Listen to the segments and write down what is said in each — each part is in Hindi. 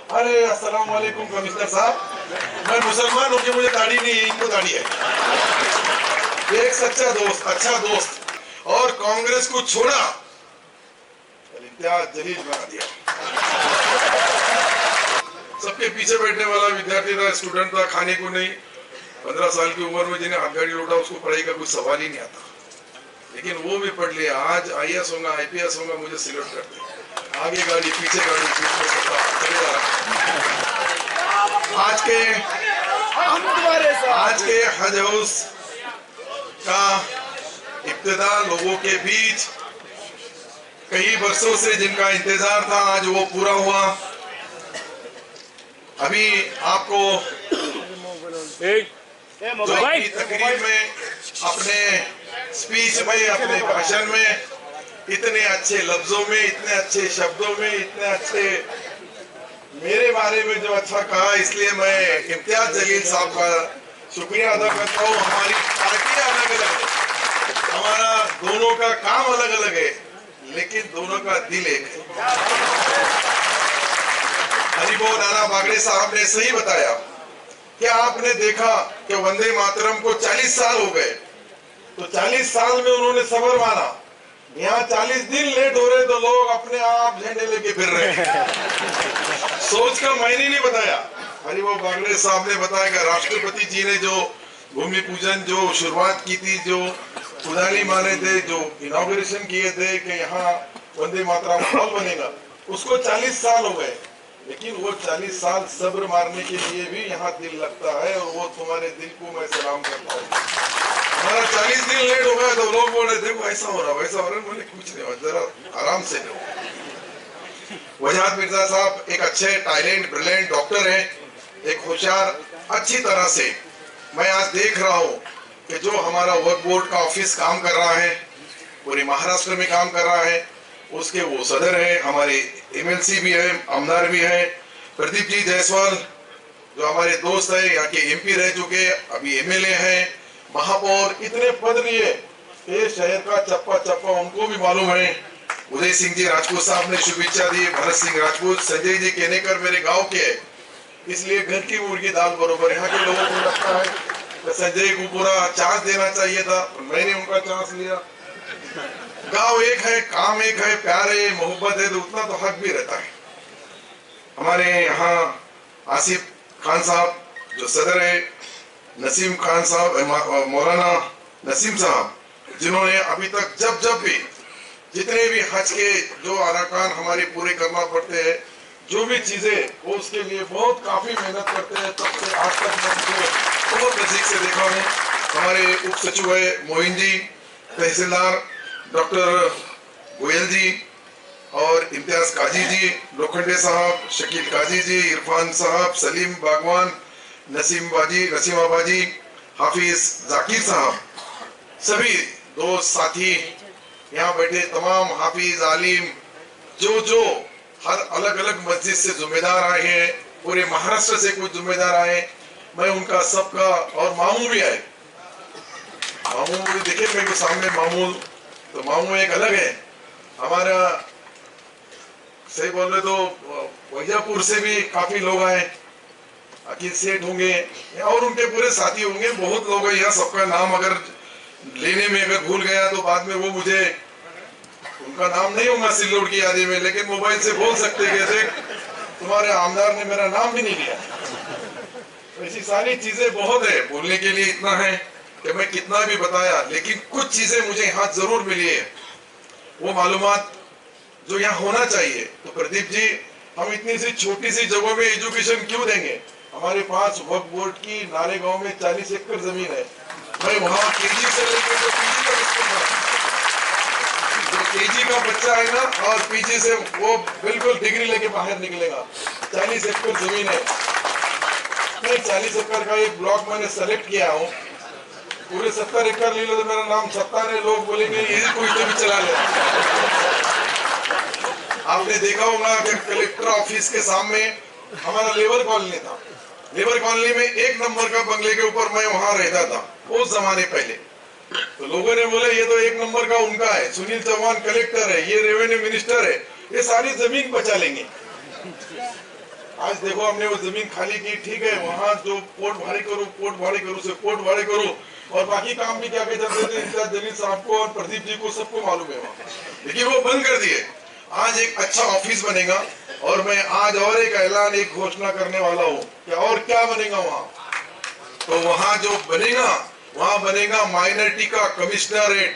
अरे अस्सलाम वालेकुम कमिश्नर साहब, मैं मुसलमान हूँ कि मुझे दाढ़ी नहीं है, इनको दाढ़ी है। एक सच्चा दोस्त, अच्छा दोस्त, और कांग्रेस को छोड़ा, इम्तियाज जलील बना दिया। सबके पीछे बैठने वाला विद्यार्थी था, स्टूडेंट था, खाने को नहीं, 15 साल की उम्र में जिन्हें हाथ गाड़ी लौटा उसको पढ़ाई का कुछ सवाल ही नहीं आता, लेकिन वो भी पढ़ लिया। आज IAS होगा, IPS होगा, मुझे सिलेक्ट करते, आगे गाड़ी पीछे गाड़ी, चले जा रहा। आज के हज हाउस का इब्तिदा लोगों के बीच कई वर्षों से जिनका इंतजार था, आज वो पूरा हुआ। अभी आपको तकरीर में, अपने स्पीच में, अपने भाषण में इतने अच्छे लफ्जों में, इतने अच्छे शब्दों में, इतने अच्छे मेरे बारे में जो अच्छा कहा, इसलिए मैं इम्तियाज जलील साहब का शुक्रिया अदा करता हूँ। हमारी पार्टियां अलग अलग है, हमारा दोनों का काम अलग अलग है, लेकिन दोनों का दिल एक है। हरिबो नाना बागड़े साहब ने सही बताया कि आपने देखा कि वंदे मातरम को 40 साल हो गए, तो 40 साल में उन्होंने सबर माना। यहाँ 40 दिन लेट हो रहे तो लोग अपने आप झंडे लेके फिर रहे हैं। सोच का मायने नहीं बताया। हरिबो बागड़े साहब ने बताया कि राष्ट्रपति जी ने जो भूमि पूजन जो शुरुआत की थी, जो पुजारी माने थे, जो इनॉग्रेशन किए थे कि यहाँ वंदे मातरम हॉल बनेगा, उसको 40 साल हो गए, लेकिन वो 40 साल सब्र मारने के लिए भी यहाँ दिल लगता है, और वो तुम्हारे दिल को मैं सलाम करता हूँ। हमारा 40 दिन लेट हो गया तो लोग बोल रहे थे वो ऐसा हो रहा, वैसा हो रहा, बोले कुछ नहीं हो, जरा आराम से लो। वजाहत मिर्जा साहब एक अच्छे टैलेंट ब्रिलियंट डॉक्टर हैं, एक होशियार, अच्छी तरह से मैं आज देख रहा हूँ कि जो हमारा वर्क बोर्ड का ऑफिस काम कर रहा है, पूरे महाराष्ट्र में काम कर रहा है, उसके वो सदर है, हमारे MLC भी है, आमदार भी है, प्रदीप जी जायसवाल जो हमारे दोस्त है, यहाँ के MP रह चुके, अभी MLA है, महापौर, इतने पद लिए, ये शहर का चप्पा चप्पा उनको भी मालूम है। उदय सिंह जी राजपूत साहब ने शुभेच्छा दी, भरत सिंह राजपूत, संजय जी केनेकर मेरे गांव के है, इसलिए घर की मुर्गी दाल बरोबर। यहाँ के लोगों को लगता है कि संजय को पूरा चांस देना चाहिए था, मैंने उनका चांस लिया। गांव एक है, काम एक है, प्यार है, मोहब्बत है, तो उतना तो हक भी रहता है। हमारे यहाँ आसिफ खान साहब जो सदर है, नसीम खान साहब, मौलाना नसीम साहब, जिन्होंने अभी तक जब भी जितने भी हज के जो अरकान हमारे पूरे करना पड़ते हैं, जो भी चीजें, वो उसके लिए बहुत काफी मेहनत करते हैं। तब से आज तक मैं उनको बहुत नजदीक से देखा हूँ। हमारे उप सचिव है मोइन जी, तहसीलदार डॉक्टर गोयल जी, और इम्तियाज काजी जी, लोखंडे साहब, शकील काजी जी, इरफान साहब, सलीम बागवान, नसीम आबाजी, हाफिज जाकिर साहब, सभी दोस्त साथी, यहाँ बैठे तमाम हाफिज आलिम जो हर अलग अलग मस्जिद से जिम्मेदार आए हैं, पूरे महाराष्ट्र से कुछ जिम्मेदार आए, मैं उनका सबका, और मामू भी आए, मामू भी देखे मेरे सामने, मामू तो मामू एक अलग है। हमारा सही बोल रहे तो वैजापुर से भी काफी लोग आए, अकील सेठ होंगे और उनके पूरे साथी होंगे, बहुत लोग हैं यहाँ। सबका नाम अगर लेने में अगर भूल गया तो बाद में वो मुझे, उनका नाम नहीं होगा सिल्लोड की यादी में, लेकिन मोबाइल से बोल सकते कैसे तुम्हारे आमदार ने मेरा नाम भी नहीं लिया। तो ऐसी सारी चीजें बहुत है, बोलने के लिए इतना है कि मैं कितना भी बताया, लेकिन कुछ चीजें मुझे यहाँ जरूर मिली है, वो मालूमात जो यहाँ होना चाहिए। तो प्रदीप जी, हम इतनी सी छोटी सी जगह में एजुकेशन क्यों देंगे? हमारे पास वक्फ बोर्ड की नाले गांव में 40 एकड़ जमीन है, मैं वहाँ KG से लेकर जो PG का स्कूल था, जो KG का बच्चा है ना, और PG से वो बिल्कुल डिग्री लेके बाहर निकलेगा। 40 एकड़ जमीन है, मैं 40 एकड़ का एक ब्लॉक मैंने सेलेक्ट किया हूँ। पूरे 70 एकड़ ले लो तो मेरा नाम 70 है, लोग बोलेंगे यही कोई तो भी चला ले। आपने देखा होगा कि कलेक्टर ऑफिस के सामने हमारा लेबर कॉलोनी था, लेबर कॉलोनी में 1 नंबर का बंगले के ऊपर मैं वहां रहता था उस जमाने पहले। तो लोगों ने बोला ये तो 1 नंबर का उनका है, सुनील चौहान कलेक्टर है, ये रेवेन्यू मिनिस्टर है, ये सारी जमीन बचा लेंगे। आज देखो हमने वो जमीन खाली की, ठीक है, वहाँ जो कोर्ट भाड़े करो, कोर्ट भाड़े करो से कोर्ट भाड़े करो, और बाकी काम भी क्या क्या चलते थे इंचार्ज जलील साहब को और प्रदीप जी को सबको मालूम है वहाँ, लेकिन वो बंद कर दिए। आज एक अच्छा ऑफिस बनेगा, और मैं आज और एक ऐलान, एक घोषणा करने वाला हूँ कि और क्या बनेगा वहाँ। तो वहाँ जो बनेगा, वहाँ बनेगा माइनॉरिटी का कमिश्नरेट,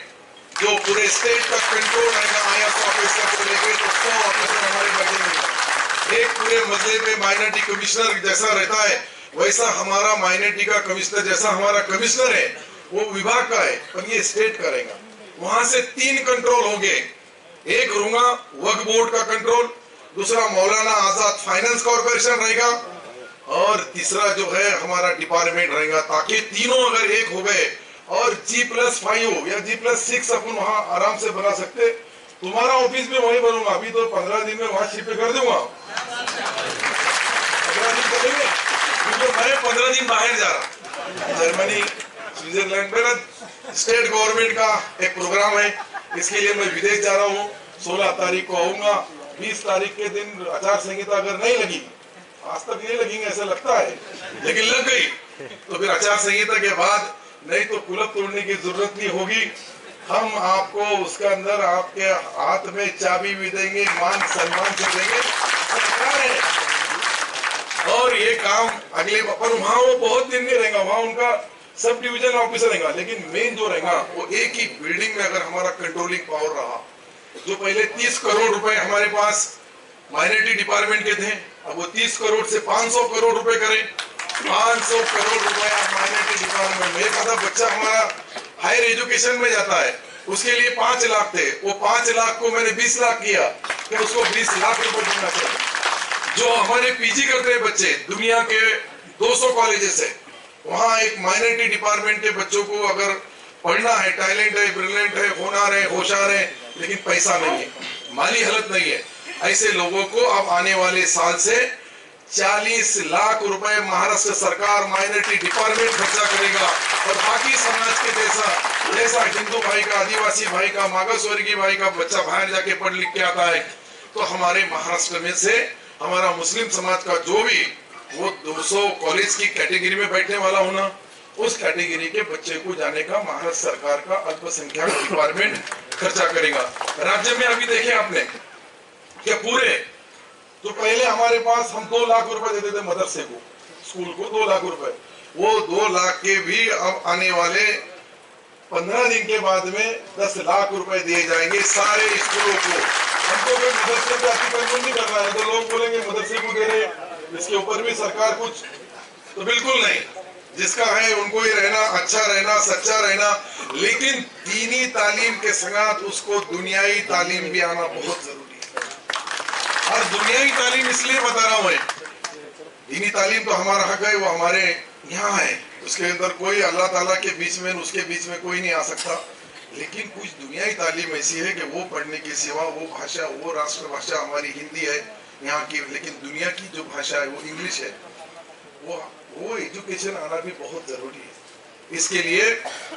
जो पूरे स्टेट का कंट्रोल रहेगा। IAS ऑफिसर से लेकर तो 100 ऑफिसर हमारे बनेंगे। एक पूरे मसले पे माइनॉरिटी कमिश्नर जैसा रहता है, वैसा हमारा माइनॉरिटी का कमिश्नर, जैसा हमारा कमिश्नर है वो विभाग का है, पर ये स्टेट करेगा। वहां से 3 कंट्रोल होंगे, एक होगा वक्फ बोर्ड का कंट्रोल, दूसरा मौलाना आजाद फाइनेंस कॉर्पोरेशन रहेगा, और तीसरा जो है हमारा डिपार्टमेंट रहेगा, ताकि तीनों अगर एक हो गए और G+5 या G+6 अपन वहां आराम से बना सकते। तुम्हारा ऑफिस में वही बनूंगा, अभी तो 15 दिन में वहां शिफ्ट कर दूंगा, 15 दिन चलेंगे, क्योंकि मैं 15 दिन बाहर जा रहा, जर्मनी, स्विट्जरलैंड। मेरा स्टेट गवर्नमेंट का एक प्रोग्राम है, इसके लिए मैं विदेश जा रहा हूँ। 16 तारीख को आऊंगा। 20 तारीख के दिन आचार संहिता अगर नहीं लगी, आज तक नहीं लगेंगे ऐसा लगता है, लेकिन लग गई तो फिर आचार संहिता के बाद नहीं तो कुलप तोड़ने की जरूरत नहीं होगी। हम आपको उसके अंदर आपके हाथ में चाबी भी देंगे, मान सम्मान से देंगे, सरकार है। और ये काम अगले पर वहाँ वो बहुत दिन नहीं रहेगा, वहाँ उनका सब डिवीजन ऑफिसर रहेगा, लेकिन मेन जो रहेगा वो एक ही बिल्डिंग में अगर हमारा कंट्रोलिंग पावर रहा। जो पहले 30 करोड़ रुपए हमारे पास माइनॉरिटी डिपार्टमेंट के थे, अब वो 30 करोड़ से 500 करोड़ रुपए करें। 500 करोड़ रुपए माइनॉरिटी डिपार्टमेंट में। एक आधा बच्चा हमारा हायर एजुकेशन में जाता है, उसके लिए 5 लाख थे, वो 5 लाख को मैंने 20 लाख किया कि उसको 20 लाख रुपए देना चाहिए। जो हमारे पीजी करते हैं बच्चे दुनिया के 200 कॉलेजेस है, वहाँ एक माइनॉरिटी डिपार्टमेंट के बच्चों को अगर पढ़ना है, टैलेंट है, ब्रिलियंट है, होनहार है, होशियार है, लेकिन पैसा नहीं है, माली हालत नहीं है, ऐसे लोगों को अब आने वाले साल से 40 लाख रुपए महाराष्ट्र सरकार माइनॉरिटी डिपार्टमेंट खर्चा करेगा। और बाकी समाज के जैसा हिंदू भाई का, आदिवासी भाई का, मागासवर्गीय भाई का बच्चा बाहर जाके पढ़ लिख के आता है, तो हमारे महाराष्ट्र में से हमारा मुस्लिम समाज का जो भी वो 200 कॉलेज की कैटेगरी में बैठने वाला होना, उस कैटेगरी के बच्चे को जाने का महाराष्ट्र सरकार का अल्पसंख्यक डिपार्टमेंट खर्चा करेगा। राज्य में अभी देखे आपने कि पूरे तो पहले हमारे पास हम 2 लाख रुपए देते थे मदरसे को, स्कूल को 2 लाख रुपए, वो 2 लाख के भी अब आने वाले 15 दिन के बाद में 10 लाख रुपए दिए जाएंगे सारे स्कूलों को। हमको कोई मदरसे पे अतिक्रमण नहीं करना है, तो लोग बोलेंगे मदरसे को दे रहे, इसके ऊपर भी सरकार कुछ, तो बिल्कुल नहीं। जिसका है उनको ही रहना, अच्छा रहना, सच्चा रहना, लेकिन दीनी तालीम के साथ उसको दुनियाई तालीम भी आना बहुत जरूरी है। और दुनियाई तालीम इसलिए बता रहा हूँ, दीनी तालीम तो हमारा हक है, वो हमारे यहाँ है, उसके अंदर कोई अल्लाह ताला के बीच में, उसके बीच में कोई नहीं आ सकता। लेकिन कुछ दुनियाई तालीम ऐसी है कि वो पढ़ने के सिवा वो भाषा, वो राष्ट्रभाषा हमारी हिंदी है यहाँ की, लेकिन दुनिया की जो भाषा है वो इंग्लिश है, वो एजुकेशन आना भी बहुत जरूरी है। इसके लिए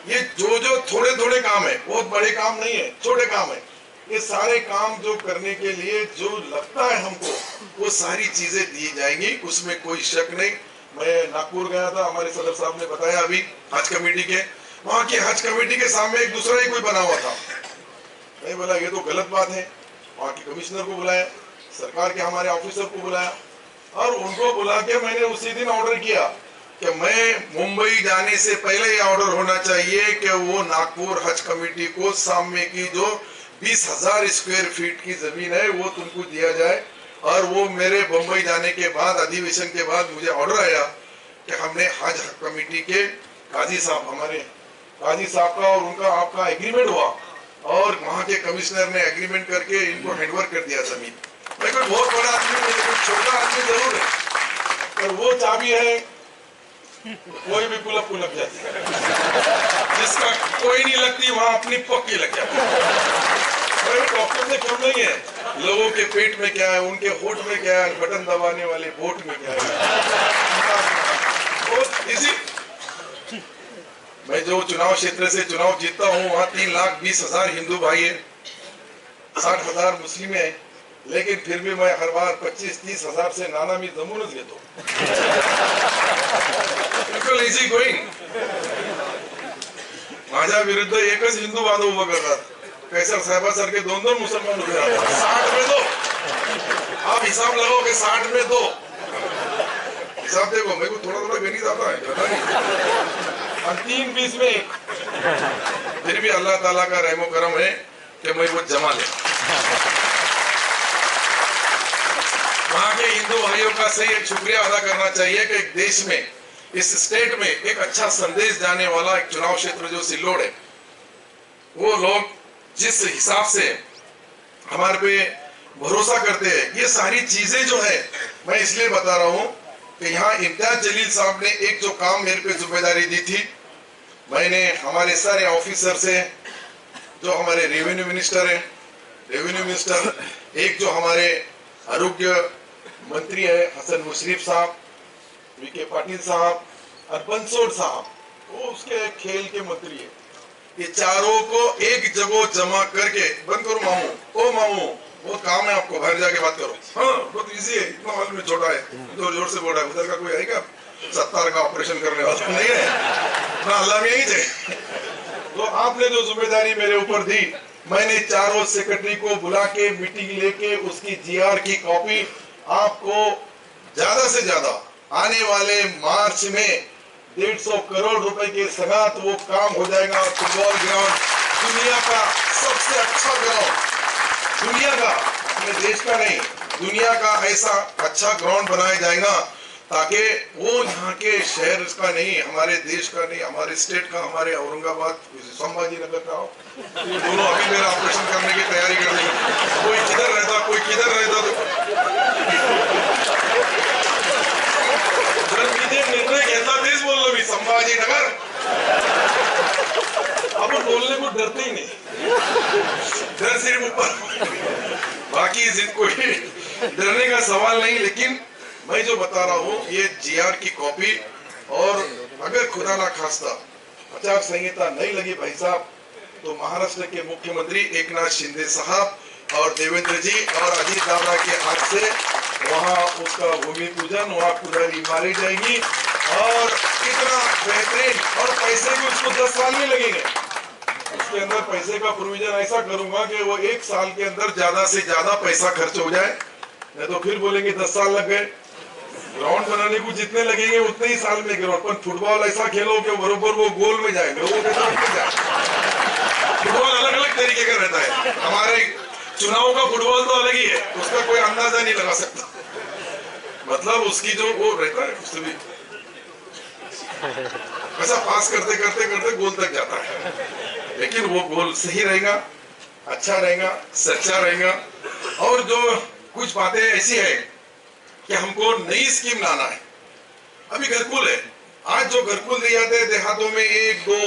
ये जो थोड़े थोड़े काम है, बहुत बड़े काम नहीं है, छोटे काम है, ये सारे काम जो करने के लिए जो लगता है हमको, वो सारी चीजें दी जाएंगी, उसमें कोई शक नहीं। मैं नागपुर गया था, हमारे सदर साहब ने बताया अभी हज कमेटी के, वहाँ की हज कमेटी के सामने एक दूसरा ही कोई बना हुआ था। मैं बोला ये तो गलत बात है, वहाँ के कमिश्नर को बुलाया, सरकार के हमारे ऑफिसर को बुलाया, और उनको बुला के मैंने उसी दिन ऑर्डर किया कि मैं मुंबई जाने से पहले ये ऑर्डर होना चाहिए कि वो नागपुर हज कमेटी को सामने की जो 20,000 स्क्वायर फीट की जमीन है वो तुमको दिया जाए। और वो मेरे मुंबई जाने के बाद, अधिवेशन के बाद मुझे ऑर्डर आया कि हमने हज कमेटी के काजी साहब, हमारे काजी साहब का और उनका आपका एग्रीमेंट हुआ, और वहाँ के कमिश्नर ने एग्रीमेंट करके इनको हैंडओवर कर दिया जमीन। मैं कोई बहुत बड़ा आदमी नहीं, कोई छोटा आदमी जरूर है, पर वो चाबी है कोई भी पुलप को लग जाती है, जिसका कोई नहीं लगती वहाँ अपनी पक्की लग जाती है। डॉक्टर से कम नहीं है, लोगों के पेट में क्या है, उनके होठ में क्या है, बटन दबाने वाले वोट में क्या है। इसी मैं जो चुनाव क्षेत्र से चुनाव जीतता हूँ, वहाँ 3,20,000 हिंदू भाई है, 60,000 मुस्लिम है, लेकिन फिर भी मैं हर बार 25-30 हजार से नाना मी जमूनच घेतो. बिलकुल इझी गोईंग. माझ्या विरुद्ध एकच हिंदू बांधव उभं करतात. कैसर साहेबासारखे 2-2 मुसलमान उभे राहतात. 60 में 2. आप हिसाब लगाओ कि 60 में 2. हिसाब देखो, मेरे को थोड़ा थोड़ा गणित आता है, पता नहीं. और 3-20 में 1. फिर भी अल्लाह ताला का रहमो करम है कि मैं वो जमा ले. वहां के हिंदू भाइयों का सही एक शुक्रिया अदा करना चाहिए कि एक देश में, इस स्टेट में एक अच्छा संदेश जाने वाला एक चुनाव क्षेत्र जो सिल्लोड है, वो लोग जिस हिसाब से हमारे पे भरोसा करते हैं, ये सारी चीजें जो है, मैं इसलिए बता रहा हूं कि यहाँ इम्तियाज जलील साहब ने एक जो काम मेरे पे जिम्मेदारी दी थी, मैंने हमारे सारे ऑफिसर से, जो हमारे रेवेन्यू मिनिस्टर है, एक जो हमारे आरोग्य मंत्री है हसन मुशरीफ साहब, वीके पाटिल साहब और बंसोड़ साहब, वो उसके खेल के मंत्री है, ये चारों को एक जगह जमा करके, बंद करो मामू, ओ मामू वो काम है आपको, बाहर जाके बात करो. हाँ बहुत इजी है, इतना हाल में छोटा है, जोर जोर से बोल रहा है. उधर का कोई है क्या 70 का ऑपरेशन करने वाला? नहीं है ना, अल्लाह में यही थे. तो आपने जो जिम्मेदारी मेरे ऊपर दी, मैंने चारों सेक्रेटरी को बुला के मीटिंग लेके उसकी जीआर की कॉपी आपको ज्यादा से ज्यादा आने वाले मार्च में 150 करोड़ रुपए के सगात वो काम हो जाएगा. फुटबॉल ग्राउंड दुनिया का सबसे अच्छा ग्राउंड, दुनिया का, अपने देश का नहीं, दुनिया का ऐसा अच्छा ग्राउंड बनाया जाएगा ताकि वो यहाँ के शहर का नहीं, हमारे देश का नहीं, हमारे स्टेट का, हमारे औरंगाबाद संभाजी नगर का हो. ये दोनों अभी मेरा ऑपरेशन करने की तैयारी कर रही है. कोई किधर रहता, कोई किधर रहता. तो निर्णय घेता तेच बोललो मी, संभाजी नगर. अपन बोलने को डरते ही नहीं, डर सिर्फ ऊपर, बाकी कोई डरने का सवाल नहीं. लेकिन मैं जो बता रहा हूँ, ये जीआर की कॉपी, और अगर खुदा ना खास्ता आचार संहिता नहीं लगी भाई साहब, तो महाराष्ट्र के मुख्यमंत्री एकनाथ शिंदे साहब और देवेंद्र जी और अजीत दादा के हाथ से वहाँ उसका भूमि पूजन, वहाँ पुजारी मारी जाएगी, और इतना बेहतरीन, और पैसे भी उसको 10 साल में लगेंगे. उसके अंदर पैसे का प्रोविजन ऐसा करूंगा कि वो 1 साल के अंदर ज्यादा से ज्यादा पैसा खर्च हो जाए. नहीं तो फिर बोलेंगे 10 साल लग गए. ग्राउंड बनाने को जितने लगेंगे उतने ही साल में ग्राउंड. पर फुटबॉल ऐसा खेलो कि बरोबर वो गोल में जाए, लोगों के साथ जाए. फुटबॉल अलग अलग तरीके का रहता है. हमारे चुनाव का फुटबॉल तो अलग ही है, उसका कोई अंदाजा नहीं लगा सकता. मतलब उसकी जो वो रहता है, उससे भी ऐसा पास करते करते करते गोल तक जाता है. लेकिन वो गोल सही रहेगा, अच्छा रहेगा, सच्चा रहेगा. और जो कुछ बातें ऐसी है कि हमको नई स्कीम लाना है. अभी घरकुल है, आज जो घरकुल दिए जाते हैं देहातों में 1-2,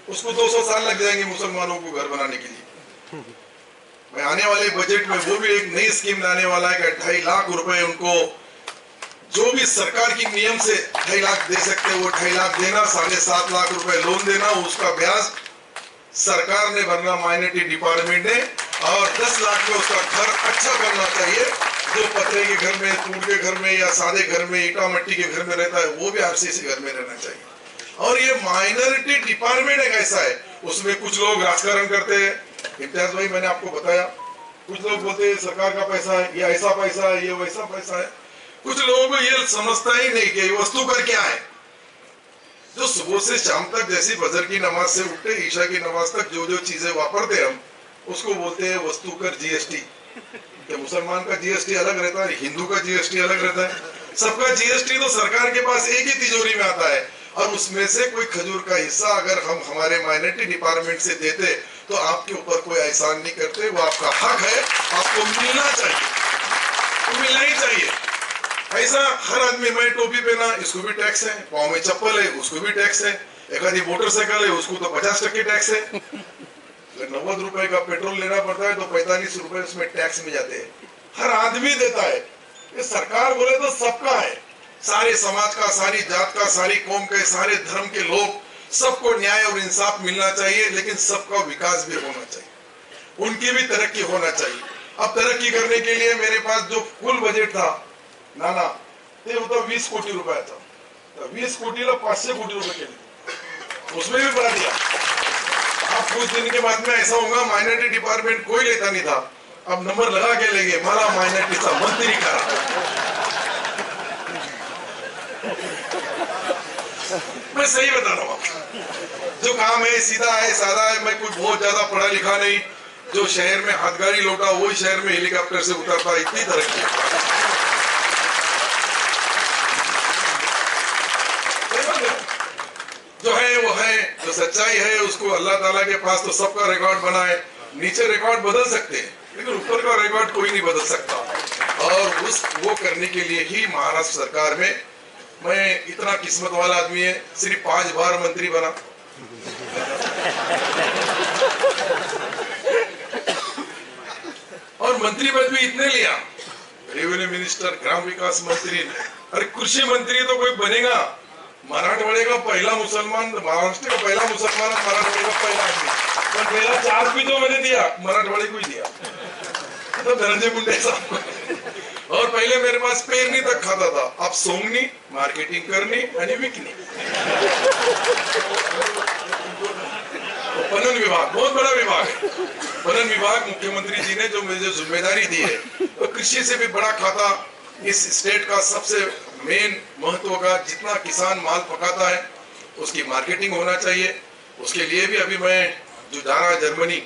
उसको 200 साल लग जाएंगे मुसलमानों को घर बनाने के लिए. मैं आने वाले बजट में वो भी एक नई स्कीम लाने वाला है कि 2.5 लाख रुपए उनको, जो भी सरकार की नियम से 2.5 लाख दे सकते हैं वो 2.5 लाख देना, 7.5 लाख रुपए लोन देना, उसका ब्याज सरकार ने भरना, माइनॉरिटी डिपार्टमेंट ने, और 10 लाख में उसका घर अच्छा बनना चाहिए. जो पत्रे के घर में, टूट के घर में या सादे घर में, ईटा मट्टी के घर में रहता है, वो भी आरसीसी घर में रहना चाहिए. और ये माइनॉरिटी डिपार्टमेंट एक ऐसा है, उसमें कुछ लोग राजकारण करते हैं. इम्तियाज भाई मैंने आपको बताया, कुछ लोग बोलते हैं सरकार का पैसा है, ये ऐसा पैसा है, ये वैसा पैसा है. कुछ लोगों को ये समझता ही नहीं कि ये वस्तु कर क्या है. जो सुबह से शाम तक, जैसी फजर की नमाज से उठते ईशा की नमाज तक जो जो चीजें वापरते हम, उसको बोलते हैं वस्तु कर जीएसटी. कि मुसलमान का जीएसटी अलग रहता है, हिंदू का जीएसटी अलग रहता है. सबका जीएसटी तो सरकार के पास एक ही तिजोरी में आता है, और उसमें से कोई खजूर का हिस्सा अगर हम हमारे माइनॉरिटी डिपार्टमेंट से देते तो आपके ऊपर कोई एहसान नहीं करते. वो आपका हक है, आपको मिलना चाहिए, तो मिलना ही चाहिए. ऐसा हर आदमी, मैं टोपी पहना, इसको भी टैक्स है. पाँव में चप्पल है, उसको भी टैक्स है. एक आदमी मोटरसाइकिल है, उसको तो 50% टैक्स है. 90 रुपए का पेट्रोल लेना पड़ता है तो 45 रुपए उसमें टैक्स में जाते हैं. हर आदमी देता है. ये सरकार बोले तो सबका है, सारे समाज का, सारी जात का, सारी कौम के, सारे धर्म के लोग, सबको न्याय और इंसाफ मिलना चाहिए. लेकिन सबका विकास भी होना चाहिए, उनकी भी तरक्की होना चाहिए. अब तरक्की करने के लिए मेरे पास जो कुल बजेट था नाना ते होता 20 कोटी रुपयाचा, 20 कोटीला 500 कोटी रुपए केले, उसमें भी बढ़ा दिया। अब कुछ दिन के बाद में ऐसा होगा माइनॉरिटी डिपार्टमेंट कोई लेता नहीं था, अब नंबर लगा के लेंगे मला माइनॉरिटीचा मंत्री करा। मैं सही बता रहा हूँ, जो काम है सीधा है सादा है। मैं कोई बहुत ज्यादा पढ़ा लिखा नहीं, जो शहर में हाथगाड़ी लौटा वही शहर में हेलीकॉप्टर से उतरता, इतनी तरक्की। जो है वो है, जो सच्चाई है उसको अल्लाह ताला के पास तो सबका रिकॉर्ड बना है। नीचे रिकॉर्ड बदल सकते हैं लेकिन ऊपर का रिकॉर्ड कोई नहीं बदल सकता, और वो करने के लिए ही महाराष्ट्र सरकार में मैं इतना किस्मत वाला आदमी है, सिर्फ 5 बार मंत्री बना। और मंत्री पद भी इतने लिया, रेवेन्यू मिनिस्टर, ग्राम विकास मंत्री, अरे कृषि मंत्री तो कोई बनेगा मराठवाड़े का पहला मुसलमान, महाराष्ट्र का पहला मुसलमान, मराठवाड़े का पहला आदमी। पर पहला चार्ज भी तो मैंने दिया मराठवाड़े को ही दिया, तो धनंजय मुंडे साहब। और पहले मेरे पास पेरनी तक खाता था, अब सोंगनी, मार्केटिंग करनी आणि विकनी। पणन विभाग बहुत बड़ा विभाग है, पणन विभाग मुख्यमंत्री जी ने जो मुझे जिम्मेदारी दी है, तो कृषि से भी बड़ा खाता इस स्टेट का सबसे मेन महत्व का। जितना किसान माल पकाता है उसकी मार्केटिंग होना चाहिए। उसके लिए भी अभी मैं जो जा रहा जर्मनी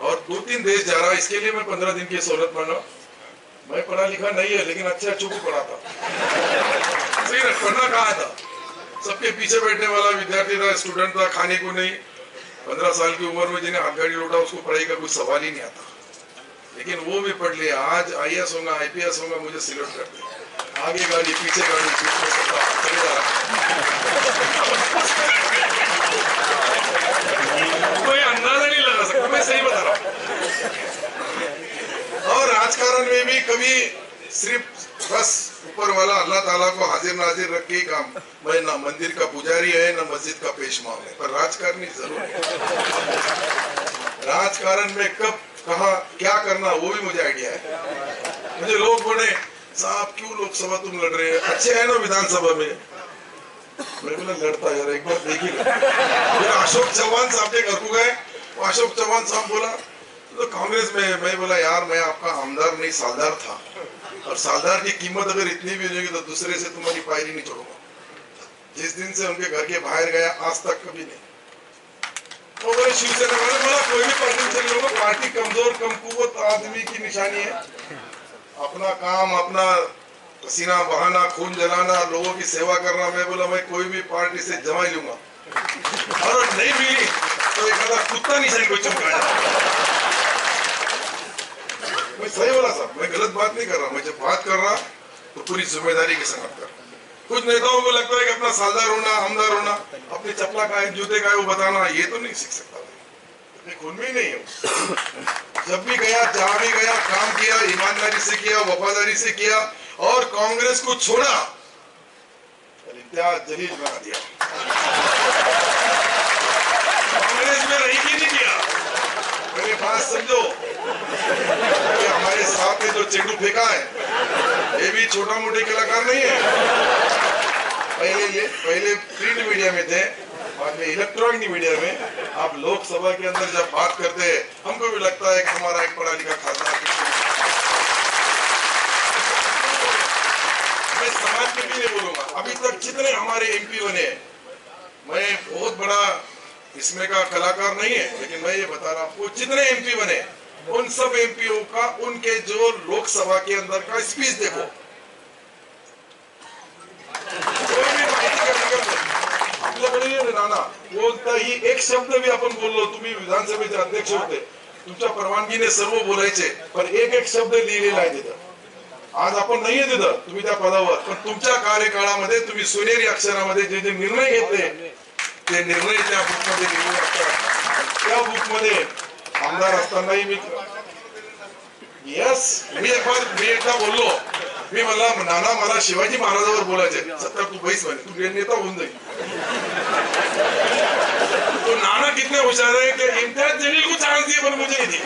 और 2-3 देश जा रहा, इसके लिए मैं 15 दिन की सहूलत मांगा। मैं पढ़ा लिखा नहीं है लेकिन अच्छा चुप पढ़ा था, सही ना, पढ़ना कहा था, सबके पीछे बैठने वाला विद्यार्थी था, स्टूडेंट था, खाने को नहीं। 15 साल की उम्र में जिन्हें हाथगाड़ी लौटा उसको पढ़ाई का कुछ सवाल ही नहीं आता, लेकिन वो भी पढ़ लिया। आज IAS होगा, IPS होगा, मुझे सिलेक्ट करते, आगे गाड़ी पीछे गाड़ी, चले जा रहा, कोई अंदाजा नहीं लगा सकता, मैं सही बता रहा हूँ। और राजकारण में भी कभी सिर्फ बस ऊपर वाला अल्लाह ताला को हाजिर नाजिर रख के काम। मैं ना मंदिर का पुजारी है ना मस्जिद का पेशवा है, पर राजकारणी जरूर है। राजकारण में कब कहा क्या करना वो भी मुझे आइडिया है। मुझे लोग बोले साहब क्यों लोकसभा तुम लड़ रहे हैं, अच्छे है ना विधानसभा में। मैं बोला लड़ता यार एक बार देख ही लो। अशोक चौहान साहब के घर को गए, अशोक चौहान साहब बोला तो कांग्रेस में, मैं बोला यार मैं आपका आमदार नहीं सालदार था, और सालदार की कीमत अगर इतनी भी होगी तो दूसरे से तुम्हारी पायरी नहीं छोड़ूंगा। जिस दिन से उनके घर के बाहर गया आज तक कभी नहीं। तो बोले शिवसेना वाले बोला कोई भी पार्टी चल लो, पार्टी कमजोर कमकुवत आदमी की निशानी है। अपना काम, अपना पसीना बहाना, खून जलाना, लोगों की सेवा करना। मैं बोला मैं कोई भी पार्टी से जमा लूंगा, और नहीं मिली तो एक आधा कुत्ता निशानी को चमकाया। मैं सही बोला साहब, मैं गलत बात नहीं कर रहा। मैं जब बात कर रहा तो पूरी जिम्मेदारी के साथ कर। कुछ नेताओं को लगता है कि अपना सालदार होना, आमदार होना, अपनी चप्पला का है, जूते का है वो बताना, ये तो नहीं सीख सकता। मैं खून में ही नहीं हूँ। जब भी गया, जहां भी गया, काम किया, ईमानदारी से किया, वफादारी से किया, और कांग्रेस को छोड़ा, इम्तियाज जलील बना दिया। कांग्रेस में रही कि नहीं किया, मेरी बात समझो। हमारे साथ में जो चेंडू फेंका है ये भी छोटा मोटे कलाकार नहीं है। पहले प्रिंट मीडिया में थे, बाद में इलेक्ट्रॉनिक मीडिया में। आप लोकसभा के अंदर जब बात करते हैं हमको भी लगता है कि हमारा एक पढ़ा लिखा खासदार। मैं समाज में भी नहीं बोलूंगा, अभी तक जितने हमारे MP बने, मैं बहुत बड़ा इसमें का कलाकार नहीं है, लेकिन मैं ये बता रहा हूँ जितने MP बने उन सब MPओ का उनके जो लोकसभा के अंदर का स्पीच देखो, कोई भी आपल्याकडे राणा कोणताही एक शब्द भी आपण बोललो, तुम्ही विधानसभेचे अध्यक्ष होते, तुमच्या परवानगीने सर्व बोलायचे, पण एक शब्द लिहिलेला आहे तिथं। आज आपण नाहीये तिथं तुम्ही त्या पदावर, पण तुमच्या कार्यकाळामध्ये तुम्ही सोनेरी अक्षरामध्ये जे जे निर्णय घेतले ते निर्णय त्या बुकमध्ये लिहिले असतात। त्या बुकमध्ये आमदार असतानाही मी एकदा बोललो, मी मला नाना मला शिवाजी महाराजांवर बोलायचे, सत्तर तू बैस बने, तू नेता होऊन जाईल। तो नाना कितने होशियार है कि इम्तियाज जलील को चांस दिए पर मुझे नहीं दी।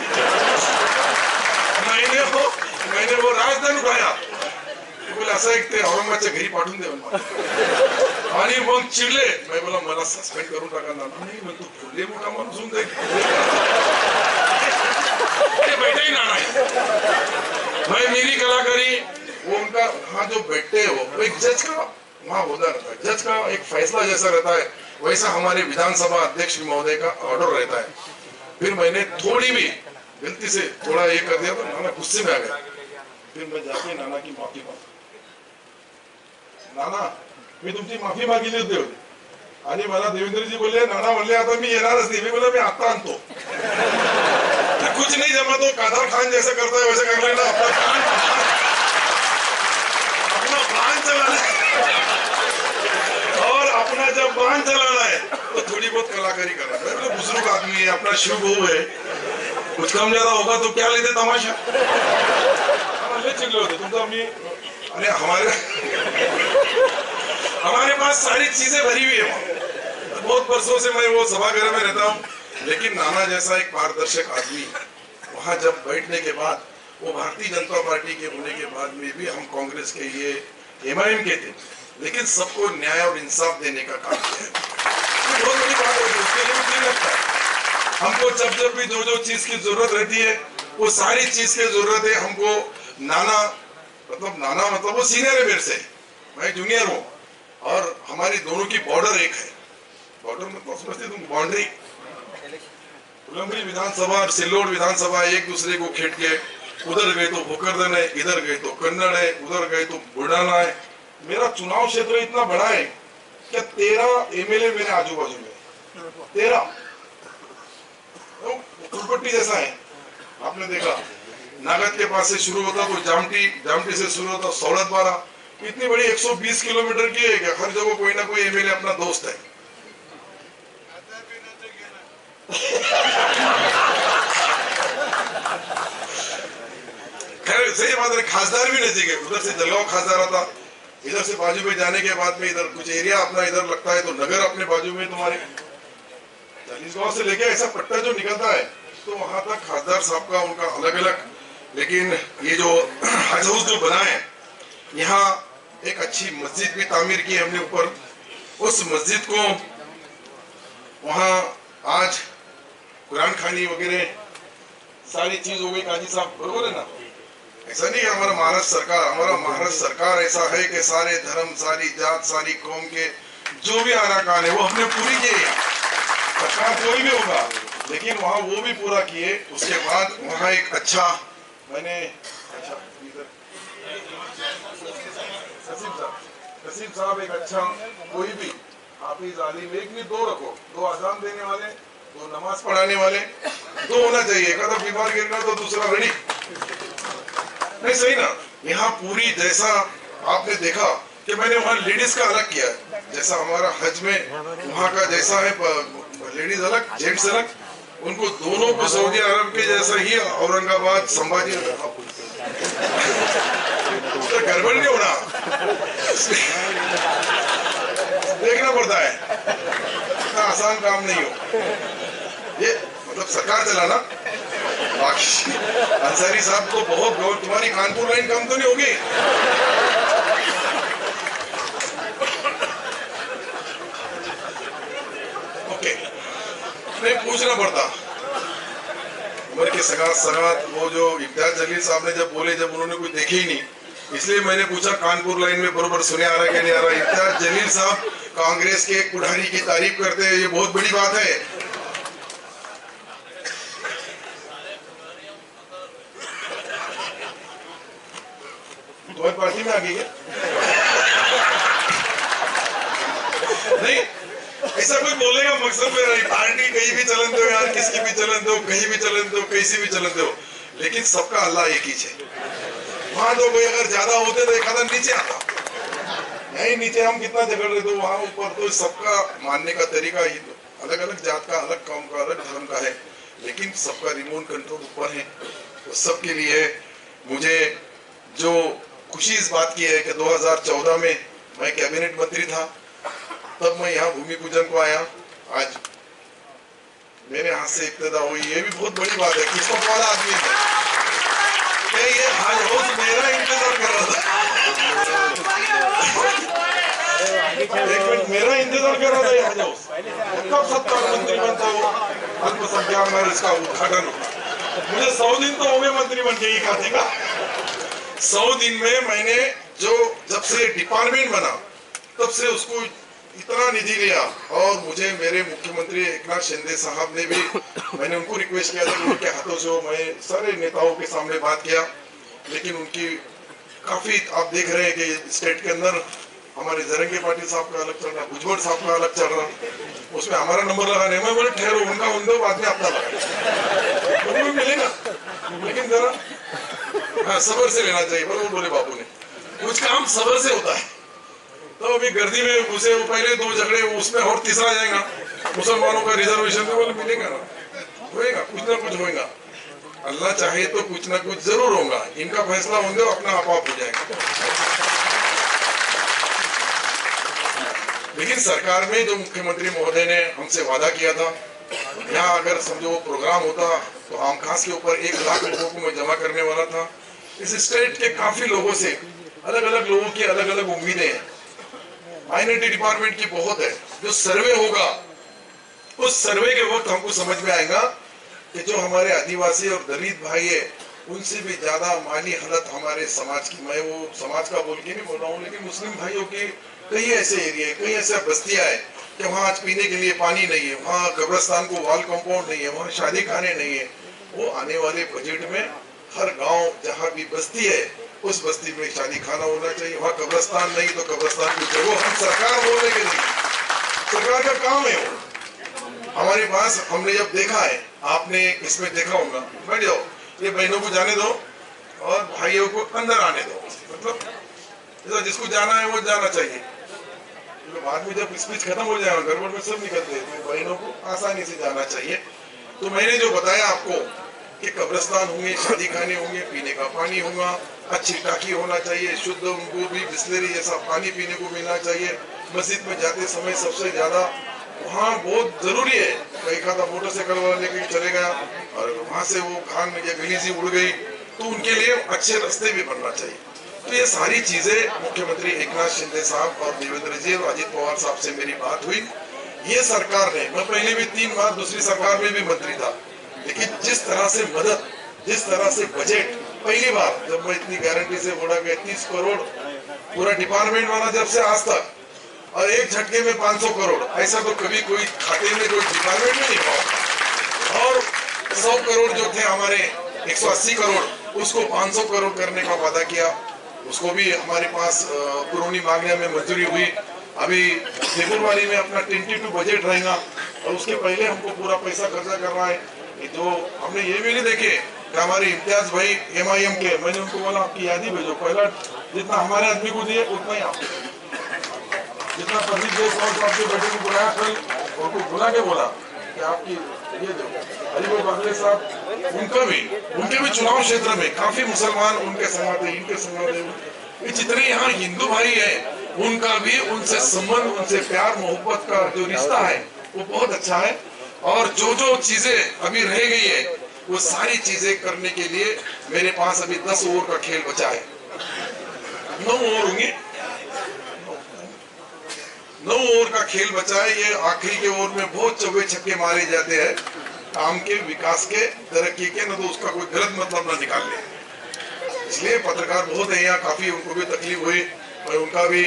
मैंने वो राजधान उठाया, बोला असं एक ते औरंगाबादच्या घरी पाठवून दे आणि मग चिडले. मैं बोला मला सस्पेंड करून टाका ना. नाही म्हणतो फुले मोठा माणूस होऊन जाईल, बैठा ही नाना है. भाई मेरी कलाकारी वो उनका वहाँ जो बैठते हैं वो एक जज का वहाँ होता रहता है, जज का एक फैसला जैसा रहता है, वैसा हमारे विधानसभा अध्यक्ष महोदय का ऑर्डर रहता है. फिर मैंने थोड़ी भी गलती से थोड़ा ये कर दिया तो नाना गुस्से में आ गया. फिर मैं जाके नाना की माफी मांगा. नाना मी तुमची माफी मागितली होती आणि मला देवेंद्रजी बोलले नाना म्हणले आता मी येणारच नाही. मी बोला मी आता आणतो. कुछ नहीं जमा तो कादर खान जैसे करता है वैसे कर लेना. अपना प्लान चलाना है और अपना जब प्लान चलाना है तो थोड़ी बहुत कलाकारी करना है. बुजुर्ग आदमी है, अपना शिव बहू है, कुछ कम ज्यादा होगा तो क्या लेते तमाशा. चिल्ले होते तुमचा मी. अरे हमारे पास सारी चीजें भरी हुई है. बहुत वर्षों से मैं वो सभागृह में रहता हूँ, लेकिन नाना जैसा एक पारदर्शक आदमी वहां जब बैठने के बाद, वो भारतीय जनता पार्टी के होने के बाद में भी हम कांग्रेस के ये एमआईएम के थे, लेकिन सबको न्याय और इंसाफ देने का काम किया है. बहुत बड़ी बात होती है, उसके लिए मुझे लगता है हमको जब भी जो चीज की जरूरत रहती है वो सारी चीज की जरूरत है हमको. नाना मतलब वो सीनियर है मेरे से, मैं जूनियर हूँ, और हमारी दोनों की बॉर्डर एक है. बॉर्डर मतलब समझते तुम, बाउंड्री. उलमरी विधानसभा और सिल्लोड विधानसभा एक दूसरे को खेट के, उधर गए तो भोकरदन है, इधर गए तो कन्नड़ है, उधर गए तो बुढ़ाना है. मेरा चुनाव क्षेत्र इतना बड़ा है कि 13 एमएलए मेरे आजू बाजू में, 13 फुलपट्टी जैसा है. आपने देखा नागद के पास से शुरू होता तो जामटी से शुरू होता सौलत 12, इतनी बड़ी 120 किलोमीटर की है कि हर जगह कोई ना कोई एमएलए अपना दोस्त है. खैर सही बात है, खासदार भी नजदीक है. उधर से जलगांव खासदार आता, इधर से बाजू में जाने के बाद में इधर कुछ एरिया अपना इधर लगता है तो नगर अपने बाजू में तुम्हारे. चालीसगांव से लेके ऐसा पट्टा जो निकलता है तो वहां तक खासदार साहब का उनका अलग अलग. लेकिन ये जो हज हाउस जो बना है, यहाँ एक अच्छी मस्जिद भी तामीर की हमने ऊपर. उस मस्जिद को वहाँ आज कुरान खानी वगैरह सारी चीज हो गई. काजी साहब बरोबर है ना. ऐसा नहीं है हमारा महाराष्ट्र सरकार ऐसा है कि सारे धर्म, सारी जात, सारी कौम के जो भी आनाकान है वो हमने पूरी किए. सरकार कोई भी होगा, लेकिन वहाँ वो भी पूरा किए. उसके बाद वहाँ एक अच्छा मैंने कसीम साहब एक अच्छा कोई भी हाफिज आलिम, एक नहीं दो रखो, 2 अजान देने वाले, 2 नमाज पढ़ाने वाले, 2 होना चाहिए. एक आधा बीमार गिरना तो दूसरा रेडी नहीं. सही ना. यहाँ पूरी जैसा आपने देखा कि मैंने वहाँ लेडीज का अलग किया, जैसा हमारा हज में वहाँ का जैसा है लेडीज अलग जेंट्स अलग, उनको दोनों को सऊदी अरब के जैसा ही औरंगाबाद संभाजी तो गड़बड़ नहीं होना, देखना पड़ता है. इतना आसान काम नहीं हो ये, मतलब सरकार चलाना. बाकी अंसारी साहब को बहुत गौर, तुम्हारी कानपुर लाइन कम तो नहीं होगी. ओके, नहीं पूछना पड़ता. उम्र के सगात वो जो इम्तियाज जलील साहब ने जब बोले, जब उन्होंने कुछ देखे ही नहीं, इसलिए मैंने पूछा कानपुर लाइन में बरोबर सुने आ रहा है कि नहीं आ रहा. इम्तियाज जलील साहब कांग्रेस के कुठारी की तारीफ करते हैं, ये बहुत बड़ी बात है. तुम्हारी पार्टी में आ गई है नहीं, ऐसा कोई बोलेगा मकसद में नहीं. पार्टी कहीं भी चलन दो यार, किसकी भी चलन दो, कहीं भी चलन दो, कैसी भी चलन दो, लेकिन सबका अल्लाह एक ही है. वहां तो कोई अगर ज्यादा होते तो एक आधा नीचे आता, यही नीचे हम कितना झगड़ रहे तो वहां ऊपर तो सबका मानने का तरीका ही तो अलग अलग जात का, अलग कौम का, अलग धर्म का है, लेकिन सबका रिमोट कंट्रोल ऊपर है. तो सबके लिए मुझे जो खुशी इस बात की है कि 2014 में मैं कैबिनेट मंत्री था, तब मैं यहाँ भूमि पूजन को आया. आज मेरे हाथ से इब्तिदा हुई, ये भी बहुत बड़ी बात है. किस्मत वाला आदमी है. आज हाउस मेरा इंतजार कर रहा था। एक मिनट, मेरा इंतजार कर रहा था ये हाउस, कब 70 मंत्री बनता हो अल्पसंख्यक में इसका उद्घाटन होगा। मुझे 100 दिन तो हो गए मंत्री बन के ही खाते का। 100 दिन में मैंने जो जब से डिपार्टमेंट बना तब से उसको इतना निधि लिया। और मुझे मेरे मुख्यमंत्री एकनाथ शिंदे साहब ने भी, मैंने उनको रिक्वेस्ट किया था कि उनके हाथों से मैं सारे नेताओं के सामने बात किया, लेकिन उनकी काफी आप देख रहे हैं कि स्टेट के अंदर हमारे जरंगे पाटिल साहब का अलग चल रहा, भुजबल साहब का अलग चल रहा, उसमें हमारा नंबर लगाने में बोले ठहरो, उनका उन दो बाद में अपना लगा तो भी मिलेगा, लेकिन जरा हाँ सबर से लेना चाहिए। पर वो बोले बापू ने कुछ काम सबर से होता है। तो अभी गर्दी में घुसे पहले 2 झगड़े, उसमें और तीसरा जाएगा मुसलमानों का रिजर्वेशन में, बोले मिलेगा ना, होएगा कुछ ना कुछ होएगा। अल्लाह चाहे तो कुछ ना कुछ जरूर होगा, इनका फैसला होंगे अपना आप हो जाएगा। लेकिन सरकार में जो मुख्यमंत्री महोदय ने हमसे वादा किया था, यहाँ अगर समझो प्रोग्राम होता तो आम खास के ऊपर 1 लाख लोगों को मैं जमा करने वाला था। इस स्टेट के काफी लोगों से अलग अलग लोगों की अलग अलग उम्मीदें हैं। माइनॉरिटी डिपार्टमेंट की बहुत है। जो सर्वे होगा उस सर्वे के वक्त हमको समझ में आएगा कि जो हमारे आदिवासी और दलित भाई है उनसे भी ज्यादा माली हालत हमारे समाज की, मैं वो समाज का बोल के नहीं बोल रहा हूँ, लेकिन मुस्लिम भाइयों की कई ऐसे एरिया, कई ऐसे बस्तियां है कि वहाँ आज पीने के लिए पानी नहीं है, वहाँ कब्रिस्तान को वॉल कंपाउंड नहीं है, वहाँ शादी खाने नहीं है। वो आने वाले बजट में हर गांव जहाँ भी बस्ती है उस बस्ती में शादी खाना होना चाहिए। वहाँ कब्रिस्तान नहीं तो कब्रिस्तान की जगह हम सरकार बोलने के नहीं, सरकार का काम है वो। हमारे पास हमने जब देखा है, आपने इसमें देखा होगा, बैठ जाओ, ये बहनों को जाने दो और भाइयों को अंदर आने दो, मतलब जिसको जाना है वो जाना चाहिए। तो बाद में जब स्पीच खत्म हो जाएगा गड़बड़ में सब निकलते हैं, तो बहनों को आसानी से जाना चाहिए। तो मैंने जो बताया आपको कि कब्रिस्तान होंगे, शादी खाने होंगे, पीने का पानी होगा, अच्छी टाकी होना चाहिए, शुद्ध उनको भी बिस्लेरी जैसा पानी पीने को मिलना चाहिए। मस्जिद में जाते समय सबसे ज्यादा वहाँ बहुत जरूरी है, एक आधा मोटरसाइकिल वाला लेके चले गया और वहाँ से वो खान या गलीजी उड़ गई, तो उनके लिए अच्छे रास्ते भी बनना चाहिए। तो ये सारी चीजें मुख्यमंत्री एकनाथ शिंदे साहब और देवेंद्र जी और अजित पवार साहब से मेरी बात हुई। ये सरकार ने, मैं पहले भी 3 बार दूसरी सरकार में भी मंत्री था, लेकिन जिस तरह से मदद, जिस तरह से बजट, पहली बार जब मैं इतनी गारंटी से बोला गया 30 करोड़ पूरा डिपार्टमेंट वाला जब से आज तक, और एक झटके में 500 करोड़, ऐसा तो कभी कोई खाते में कोई डिपार्टमेंट में नहीं हुआ। और 100 करोड़ जो थे हमारे 180 करोड़, उसको 500 करोड़ करने का वादा किया। उसको भी हमारे पास पुरानी मांगने में मंजूरी हुई। अभी देपुरवाली में अपना टेंटेटिव बजट रहेगा और उसके पहले हमको पूरा पैसा खर्चा करना है। जो हमने ये भी नहीं देखे कि हमारे इम्तियाज भाई MIM के, मैंने उनको बोला आपकी यादी भेजो, पहला जितना हमारे आदमी को दिए उतना ही आपको, जितना प्रदीप जायसवाल साहब के बेटे को बुलाया कल, उनको बुला के बोला कि आपकी ये दो। अलीगढ़ बागले साहब, उनके भी चुनाव क्षेत्र में काफी मुसलमान उनके संगत है, इनके संगत है। जितने यहाँ हिंदू भाई है उनका भी उनसे संबंध, उनसे प्यार मोहब्बत का जो रिश्ता है वो बहुत अच्छा है। और जो जो चीजें अभी रह गई है वो सारी चीजें करने के लिए मेरे पास अभी 10 ओवर का खेल बचा है। 9 ओवर होंगे, 9 ओवर का खेल बचा है। ये आखिरी के ओवर में बहुत चौके छक्के मारे जाते हैं काम के, विकास के, तरक्की के, न तो उसका कोई गलत मतलब ना निकाल ले। इसलिए पत्रकार बहुत है यहाँ, काफी उनको भी तकलीफ हुई, मैं उनका भी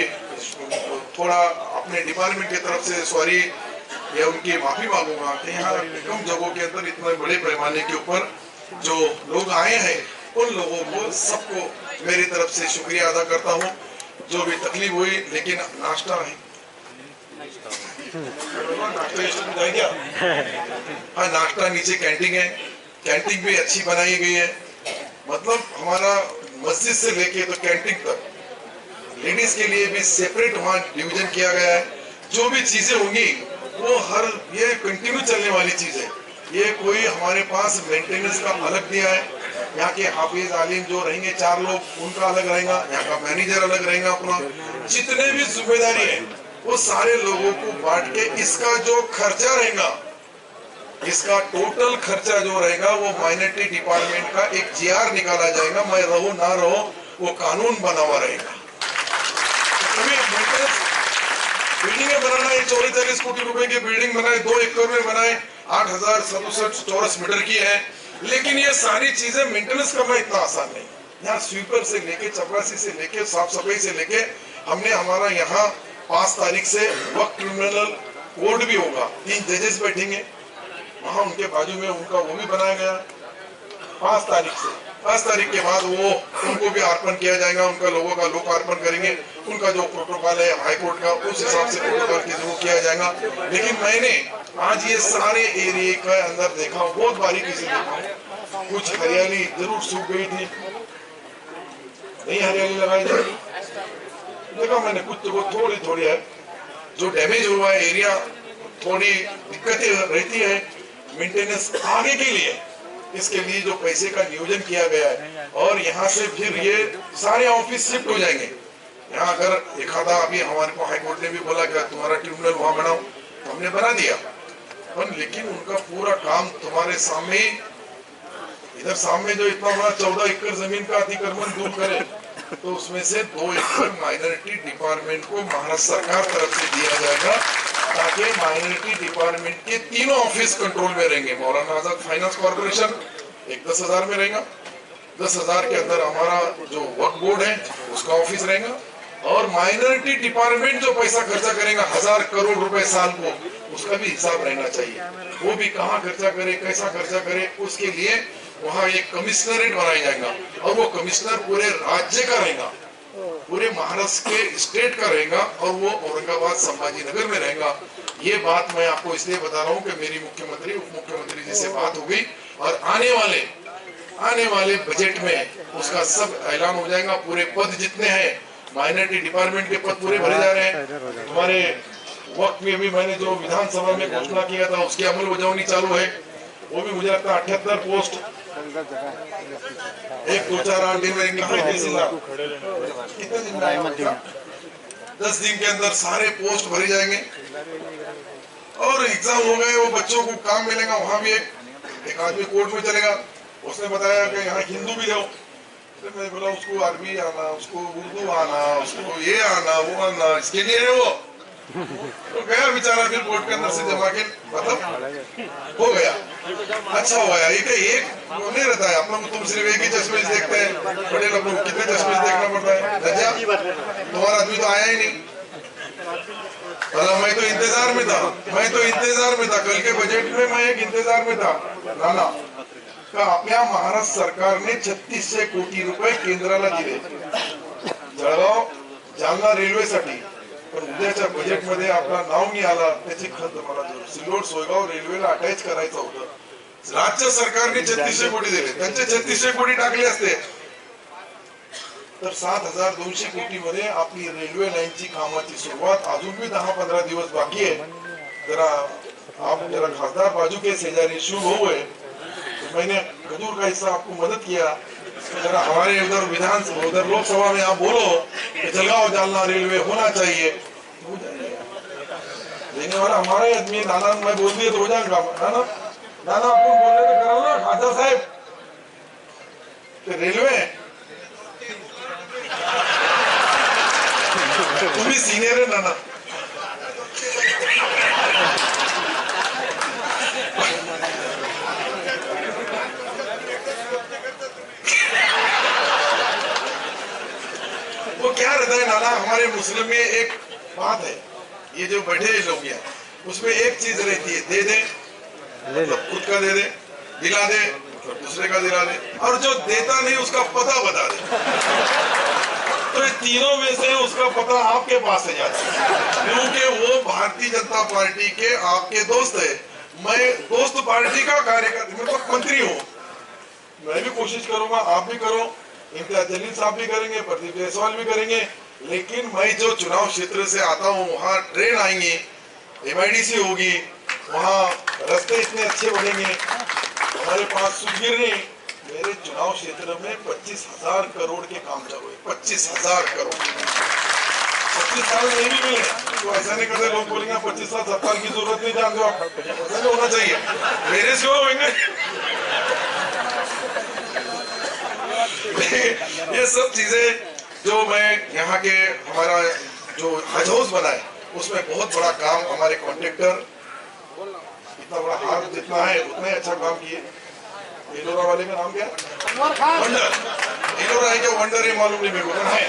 थोड़ा अपने डिपार्टमेंट की तरफ से सॉरी या उनकी माफी मांगूंगा कि यहाँ कम जगहों के अंदर इतने बड़े पैमाने के ऊपर जो लोग आए हैं उन लोगों को सबको मेरी तरफ से शुक्रिया अदा करता हूँ। जो भी तकलीफ हुई, लेकिन नाश्ता है, हाँ नाश्ता नीचे कैंटीन है, कैंटीन भी अच्छी बनाई गई है। मतलब हमारा मस्जिद से लेके तो कैंटीन तक लेडीज के लिए भी सेपरेट वहाँ डिवीजन किया गया है। जो भी चीजें होंगी वो हर ये कंटिन्यू चलने वाली चीज है। ये कोई हमारे पास मेंटेनेंस का अलग दिया है। यहाँ के हाफिज आलिम जो रहेंगे 4 लोग, उनका अलग रहेगा, यहाँ का मैनेजर अलग रहेगा अपना। जितने भी जिम्मेदारी है वो सारे लोगों को बांट के इसका जो खर्चा रहेगा इसका टोटल खर्चा जो रहेगा वो माइनॉरिटी डिपार्टमेंट का एक जीआर निकाला जाएगा, मैं रहो ना रहो वो कानून बना हुआ रहेगा। बिल्डिंगें बनाना है, 44 कोटी रुपए की बिल्डिंग बनाए, 2 एकड़ में बनाए, 8,067 चौरस मीटर की है, लेकिन ये सारी चीजें मेंटेनेंस करना इतना आसान नहीं। यहाँ स्वीपर से लेके, चपरासी से लेके, साफ सफाई से लेके, हमने हमारा यहाँ 5 तारीख से वक्त ट्रिब्यूनल कोर्ट भी होगा, 3 जजेस बैठेंगे वहां, उनके बाजू में उनका वो भी बनाया गया 5 तारीख से। 5 तारीख के बाद वो उनको भी अर्पण किया जाएगा, उनका लोगों का लोकार्पण करेंगे, उनका जो प्रोटोकॉल है हाईकोर्ट का उस हिसाब से प्रोटोकॉल के जरूर किया जाएगा। लेकिन मैंने आज ये सारे एरिया के अंदर देखा, बहुत बारीकी से देखा, कुछ हरियाली जरूर सूख गई थी, नहीं हरियाली लगाई जाएगी, देखा मैंने कुछ तो थोड़ी थोड़ी है, जो डैमेज हुआ है एरिया, थोड़ी दिक्कतें रहती है मेंटेनेंस आगे के लिए, इसके लिए जो पैसे का नियोजन किया गया है, और यहाँ से फिर ये सारे ऑफिस शिफ्ट हो जाएंगे। यहाँ अगर एक आधा, अभी हमारे को हाईकोर्ट ने भी बोला कि तुम्हारा ट्रिब्यूनल वहां बनाओ, तो हमने बना दिया, पर लेकिन उनका पूरा काम तुम्हारे सामने, इधर सामने जो इतना बड़ा 14 एकड़ जमीन का अतिक्रमण दूर करे, तो उसमें से 2 एकड़ माइनॉरिटी डिपार्टमेंट को महाराष्ट्र सरकार तरफ से दिया जाएगा, ताकि माइनॉरिटी डिपार्टमेंट के तीनों ऑफिस कंट्रोल में रहेंगे। मौलाना आजाद फाइनेंस कॉर्पोरेशन एक 10,000 में रहेगा, 10,000 के अंदर हमारा जो वक्फ बोर्ड है उसका ऑफिस रहेगा, और माइनॉरिटी डिपार्टमेंट जो पैसा खर्चा करेगा 1000 करोड़ रुपए साल को, उसका भी हिसाब रहना चाहिए, वो भी कहाँ खर्चा करे, कैसा खर्चा करे, उसके लिए वहाँ एक कमिश्नरेट बनाया जाएगा, और वो कमिश्नर पूरे राज्य का रहेगा, पूरे महाराष्ट्र के स्टेट का रहेगा, और वो औरंगाबाद संभाजी नगर में रहेगा। ये बात मैं आपको इसलिए बता रहा हूँ कि मेरी मुख्यमंत्री उप मुख्यमंत्री जी से बात हो गई, और आने वाले बजट में उसका सब ऐलान हो जाएगा। पूरे पद जितने हैं माइनॉरिटी डिपार्टमेंट के पद पूरे भरे जा रहे हैं। हमारे वक्त में भी मैंने जो विधानसभा में घोषणा किया था उसकी अमल बजावनी चालू है, वो भी मुझे लगता है 78 पोस्ट, 1 2 4 8 दिन में कितने दिन में 10 दिन के अंदर सारे पोस्ट भरे जाएंगे, और एग्जाम हो गए, वो बच्चों को काम मिलेगा। वहां भी एक आदमी कोर्ट में चलेगा, उसने बताया कि यहाँ हिंदू भी रहो, तो मैं बोला उसको अरबी आना, उसको उर्दू आना, उसको ये आना, वो आना, इसके लिए है वो, तो गया बेचारा फिर कोर्ट के अंदर से जमा के, मतलब हो गया, अच्छा हुआ। एक नहीं रहता है, आप लोग तुम सिर्फ एक ही चश्मे से देखते हैं, बड़े लोग कितने चश्मे से देखना पड़ता है। रजा तुम्हारा आदमी तो आया ही नहीं, मैं तो इंतजार में था, कल के बजट में मैं एक इंतजार में था नाना का, आपल्या महाराष्ट्र सरकार ने 3600 कोटी रुपये केंद्राला दिले जळगाव जालना रेल्वेसाठी, पण उद्याच्या बजेट मध्ये आपला नाव नाही आला, त्याची खत मला सिल्लोड सोयगाव रेल्वेला अटॅच करायचं होतं। राज्य सरकारने 3600 कोटी दिले, त्यांचे 3600 कोटी टाकले असते तर 7200 कोटी मध्ये आपली रेल्वे लाईनची कामाची सुरुवात अजून भी 10-15 दिवस बाकी है। जरा खासदार बाजू के शेजारी शुभ हो गए, तो मैंने खजूर का हिस्सा आपको मदद किया, जरा हमारे उधर लोकसभा में आप बोलो कि जलगांव जालना रेलवे होना चाहिए, देने वाला हमारा ही आदमी। नाना मैं बोल दिया तो हो जाएगा, नाना आपको बोलने तो करो ना खासदार साहब, रेलवे तुम्ही सीनियर है नाना, वो क्या रहता है नाना, हमारे मुस्लिम में एक बात है, ये जो बैठे लोग हैं उसमें एक चीज रहती है, दे दे मतलब खुद का दे दे, दिला दे मतलब दूसरे का दिला दे, और जो देता नहीं उसका पता बता दे। तो ये तीनों में से उसका पता आपके पास है जाता है, क्योंकि वो भारतीय जनता पार्टी के आपके दोस्त है। मैं दोस्त पार्टी का कार्यकर्ता, मैं तो मंत्री हूँ, मैं भी कोशिश करूंगा, आप भी करो, इम्तियाज जलील साहब भी करेंगे, प्रदीप जायसवाल भी करेंगे, लेकिन मैं जो चुनाव क्षेत्र से आता हूँ वहाँ ट्रेन आएंगी, MIDC होगी, वहाँ रास्ते इतने अच्छे बनेंगे, हमारे पास सुखबीर नहीं, मेरे चुनाव क्षेत्र में 25,000 करोड़ के काम चालू है, 25,000 करोड़। 25 साल नहीं भी मिले तो ऐसा नहीं करते, लोग बोलेंगे 25 साल 7 साल की जरूरत नहीं, जानते हो आप, ऐसा नहीं होना चाहिए, मेरे से होंगे। ये सब चीजें जो मैं यहाँ के हमारा जो हज हाउस बना है उसमें बहुत बड़ा काम हमारे कॉन्ट्रैक्टर, इतना बड़ा हाथ जितना है उतना ही अच्छा काम किए। एलोरा वाले का नाम क्या? वंडर। एलोरा है क्या वंडर, ये मालूम नहीं मेरे को है।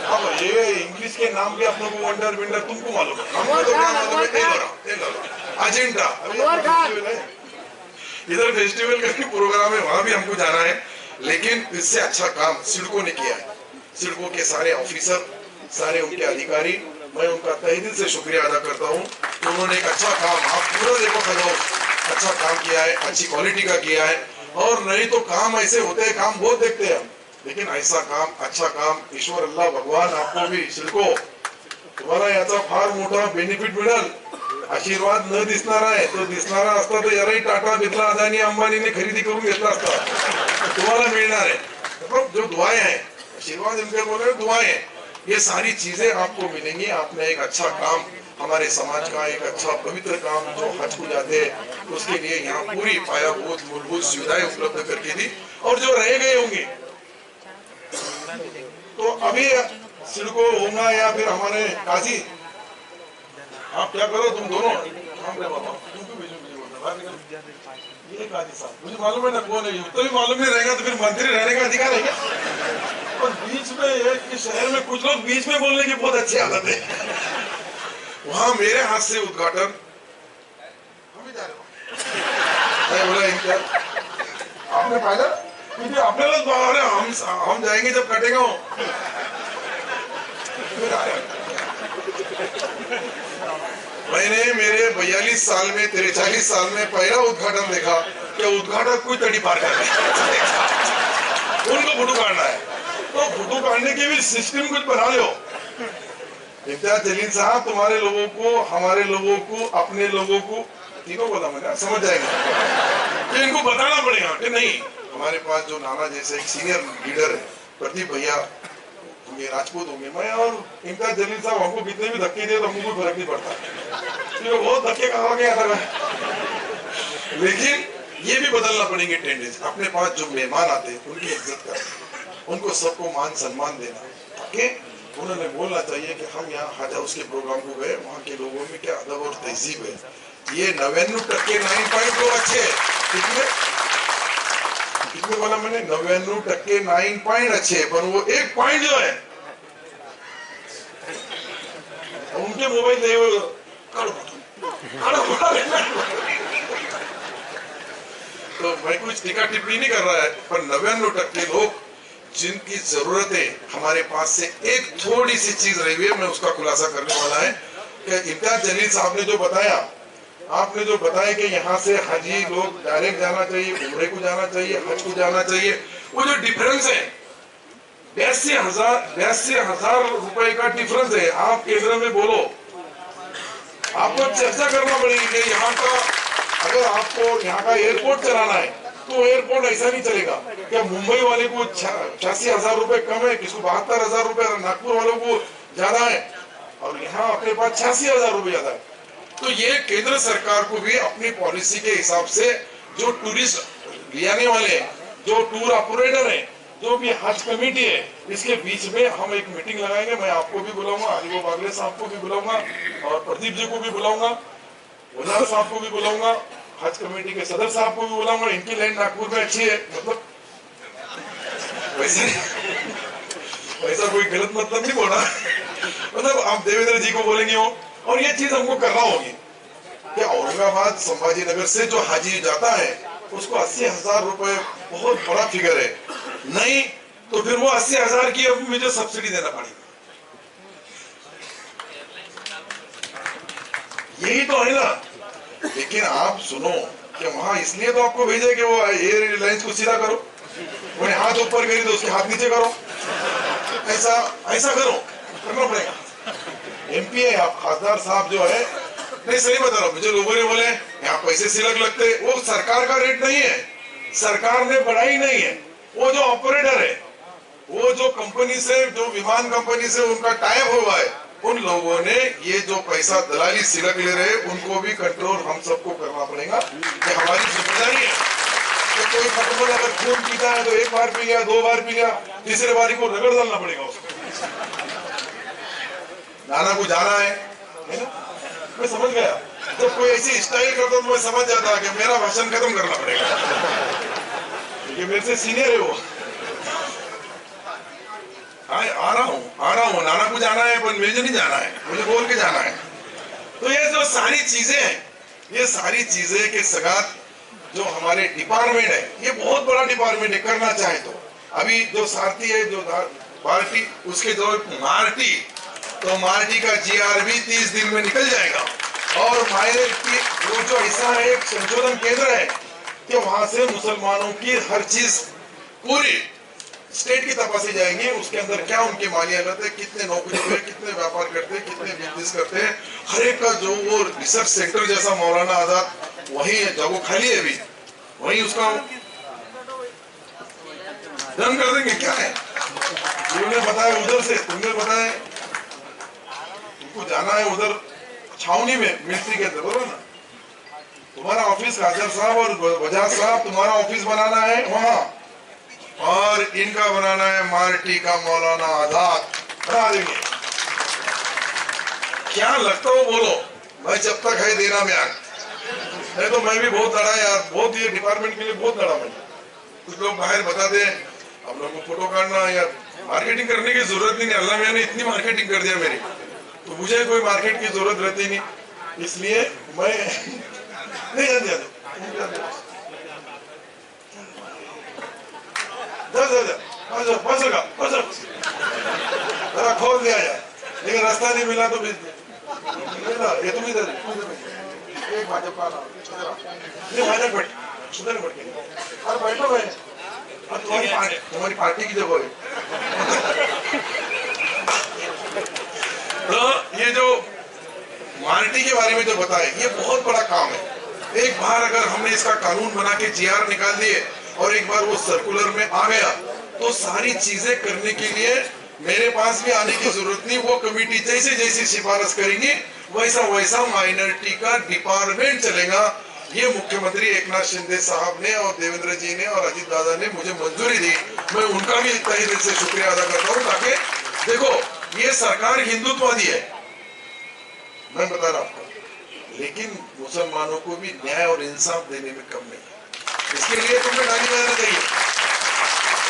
अब ये इंग्लिश के नाम के अपने को वंडर विंडर तुमको मालूम है, हमको तो क्या मालूम है? एलोरा, एलोरा, अजेंडा। इधर फेस्टिवल का भी प्रोग्राम है, वहां भी हमको जाना है, लेकिन इससे अच्छा काम सिडको ने किया है। सिडको के सारे ऑफिसर, सारे उनके अधिकारी, मैं उनका तहे दिल से शुक्रिया अदा करता हूँ। तो उन्होंने एक अच्छा काम, आप पूरा देखो खजाओ, अच्छा काम किया है, अच्छी क्वालिटी का किया है। और नहीं तो काम ऐसे होते हैं, काम बहुत देखते हैं हम, लेकिन ऐसा काम, अच्छा काम, ईश्वर अल्लाह भगवान आपको भी सिडको तुम्हाला याचा फार मोठा बेनिफिट मिळेल। आशीर्वाद न दिसणारा आहे, तो दिसणारा असता तर यारही टाटा, बिर्ला, अदानी, अंबानीने खरेदी करून घेतला असता, तुम्हाला मिळणार आहे। मतलब जो दुआएं हैं, आशीर्वाद इनके बोले दुआएं, ये सारी चीजें आपको मिलेंगी। आपने एक अच्छा काम, हमारे समाज का एक अच्छा पवित्र काम जो हज को जाते हैं उसके लिए यहाँ पूरी पायाभूत मूलभूत सुविधाएं उपलब्ध करके दी। और जो रह गए होंगे तो अभी सिडको होगा या फिर हमारे काजी, आप क्या करो तुम दोनों, ये काजी साहब मुझे मालूम है ना कौन है, तो भी मालूम नहीं रहेगा तो फिर मंत्री रहने का अधिकार है क्या? और बीच में एक शहर में कुछ लोग बीच में बोलने की बहुत अच्छी आदत है, वहां मेरे हाथ से उद्घाटन हम ही जा रहे हो, बोला इनका आपने फायदा क्योंकि अपने लोग हम जाएंगे जब कटेगा वो मैंने मेरे 42 साल में 43 साल में पहला उद्घाटन देखा कि उद्घाटक कोई तड़ी पार कर उनको फोटो काटना है, तो फोटो काटने की भी सिस्टम कुछ बना लो। इम्तियाज जलील साहब तुम्हारे लोगों को, हमारे लोगों को, अपने लोगों को, तीनों को समझ जाएंगे, तो इनको बताना पड़ेगा कि नहीं, हमारे पास जो नाना जैसे एक सीनियर लीडर है, प्रदीप भैया होंगे, राजपूत होंगे, मैं और इम्तियाज जलील साहब, हमको कितने भी धक्के दे तो हमको कोई फर्क नहीं पड़ता, तो बहुत धक्के कहा गया था। लेकिन ये भी बदलना पड़ेंगे टेंडेंसी, अपने पास जो मेहमान आते हैं उनकी इज्जत करना, उनको सबको मान सम्मान देना, ताकि उन्होंने बोलना चाहिए कि हम यहाँ हज हाउस के प्रोग्राम को गए, वहाँ के लोगों में क्या अदब और तहजीब है। ये 99% 9 पॉइंट लोग अच्छे हैं, कितने बोला मैंने, 99% 9 पॉइंट अच्छे, पर वो एक पॉइंट जो है उनके मोबाइल नहीं, तो मैं कुछ टीका टिप्पणी नहीं कर रहा है, पर 99% लोग जिनकी जरूरत है हमारे पास से एक थोड़ी सी चीज रही हुई है, मैं उसका खुलासा करने वाला है कि इम्तियाज जलील साहब ने जो बताया, आपने जो बताया कि यहाँ से हाजी लोग डायरेक्ट जाना चाहिए, उम्रे को जाना चाहिए, हज को जाना चाहिए, वो जो डिफरेंस है 82,000 रुपए का डिफरेंस है। आप केंद्र में बोलो, आपको चर्चा करना पड़ेगी कि यहाँ का, अगर आपको यहाँ का एयरपोर्ट चलाना है तो एयरपोर्ट ऐसा नहीं चलेगा क्या मुंबई वाले को 86,000 रुपए कम है, किसको 72,000 रुपए, नागपुर वालों को ज्यादा है, और यहाँ अपने पास 86,000 रुपए ज्यादा है। तो ये केंद्र सरकार को भी अपनी पॉलिसी के हिसाब से जो टूरिस्ट ले आने वाले, जो टूर ऑपरेटर है, जो भी हज कमेटी है, इसके बीच में हम एक मीटिंग लगाएंगे। मैं आपको भी बुलाऊंगा, अलीगो बागले साहब को भी बुलाऊंगा, और प्रदीप जी को भी बुलाऊंगा, वजार साहब को भी बुलाऊंगा, हज कमेटी के सदर साहब को भी बुलाऊंगा। इनकी लैंड नागपुर में अच्छी है, मतलब वैसा कोई गलत मतलब नहीं बोला, मतलब आप देवेंद्र जी को बोलेंगे हो। और ये चीज हमको करना होगी कि औरंगाबाद संभाजी नगर से जो हाजी जाता है उसको 80,000 रुपए बहुत बड़ा फिगर है, नहीं तो फिर वो 80,000 की अब मुझे सब्सिडी देना पड़ेगी। यही तो है ना। लेकिन आप सुनो कि वहां इसलिए तो आपको भेजे कि वो एयरलाइंस को सीधा करो, वो हाथ ऊपर करी तो उसके हाथ नीचे करो, ऐसा ऐसा करो, करना पड़ेगा। एमपी है आप, खासदार साहब जो है, नहीं सही बता रहा हूं, मुझे लोगों ने बोले यहाँ पैसे सिलक लगते, वो सरकार का रेट नहीं है, सरकार ने बढ़ाई नहीं है, वो जो ऑपरेटर है, वो जो कंपनी से, जो विमान कंपनी से उनका टाइप हुआ है, उन लोगों ने ये जो पैसा दलाली सिलक ले रहे उनको भी कंट्रोल हम सबको करना पड़ेगा। ये हमारी जिम्मेदारी है। तो कोई फटबॉल अगर खून पीता है तो एक बार पी गया, 2 बार पी गया, तीसरे बारी को रगड़ डालना पड़ेगा उसको। नाना को जाना है ना? मैं समझ गया। जब कोई ऐसी स्टाइल करता तो मैं समझ जाता कि मेरा भाषण खत्म करना पड़ेगा, क्योंकि मेरे से सीनियर है वो। आ रहा हूँ, नाना को जाना है पर मुझे नहीं जाना है, मुझे बोल के जाना है। तो ये जो सारी चीजें हैं, ये सारी चीजें के साथ जो हमारे डिपार्टमेंट है, ये बहुत बड़ा डिपार्टमेंट है करना चाहे तो। अभी जो सारथी है, जो पार्टी, उसके जो मार्टी, तो मार्टी का GR भी 30 दिन में निकल जाएगा। और माइनॉरिटी वो जो ऐसा है एक संशोधन केंद्र है कि वहां से मुसलमानों की हर चीज पूरी स्टेट की तपासी जाएंगी। उसके अंदर क्या उनकी मालियात है, कितने नौकरी पे, कितने व्यापार करते हैं, कितने बिजनेस करते हैं, हर एक का जो वो रिसर्च सेंटर जैसा मौलाना आजाद वही जगह खाली है अभी, वही उसका रन कर देंगे। क्या है तुमने बताया उधर से, तुमने बताया तुमको जाना है उधर छावनी में मिलिट्री के अंदर, बोलो ना। तुम्हारा ऑफिस काजर साहब और बजाज साहब, तुम्हारा ऑफिस बनाना है वहां, और इनका बनाना है मार्टी का मौलाना आजाद, बना देंगे। क्या लगता हो बोलो, मैं जब तक है देना बयान, नहीं तो मैं भी बहुत लड़ा यार, बहुत ये डिपार्टमेंट के लिए बहुत लड़ा मैं। कुछ लोग बाहर बताते हैं हम लोग को फोटो काटना या मार्केटिंग करने की जरूरत नहीं, अल्लाह मियां ने इतनी मार्केटिंग कर दिया मेरी, तो मुझे कोई मार्केट की जरूरत रहती नहीं, इसलिए मैं नहीं जाते। खोल दिया जाए, लेकिन रास्ता नहीं मिला तो ये तुम इधर एक भाजपा उधर बैठ के और बैठो भाई, और तुम्हारी पार्टी की जगह है। तो ये जो मार्टी के बारे में जो बताए, ये बहुत बड़ा काम है। एक बार अगर हमने इसका कानून बना के GR निकाल दिए और एक बार वो सर्कुलर में आ गया, तो सारी चीजें करने के लिए मेरे पास भी आने की जरूरत नहीं। वो कमेटी जैसे जैसी सिफारिश करेंगी वैसा वैसा माइनॉरिटी का डिपार्टमेंट चलेगा। ये मुख्यमंत्री एकनाथ शिंदे साहब ने और देवेंद्र जी ने और अजीत दादा ने मुझे मंजूरी दी, मैं उनका भी तहे दिल से शुक्रिया अदा करता हूँ। ताकि देखो, ये सरकार हिंदुत्ववादी है, मैं बता रहा हूँ, लेकिन मुसलमानों को भी न्याय और इंसाफ देने में कम नहीं है। इसके लिए तुम्हें गाली बजाना चाहिए,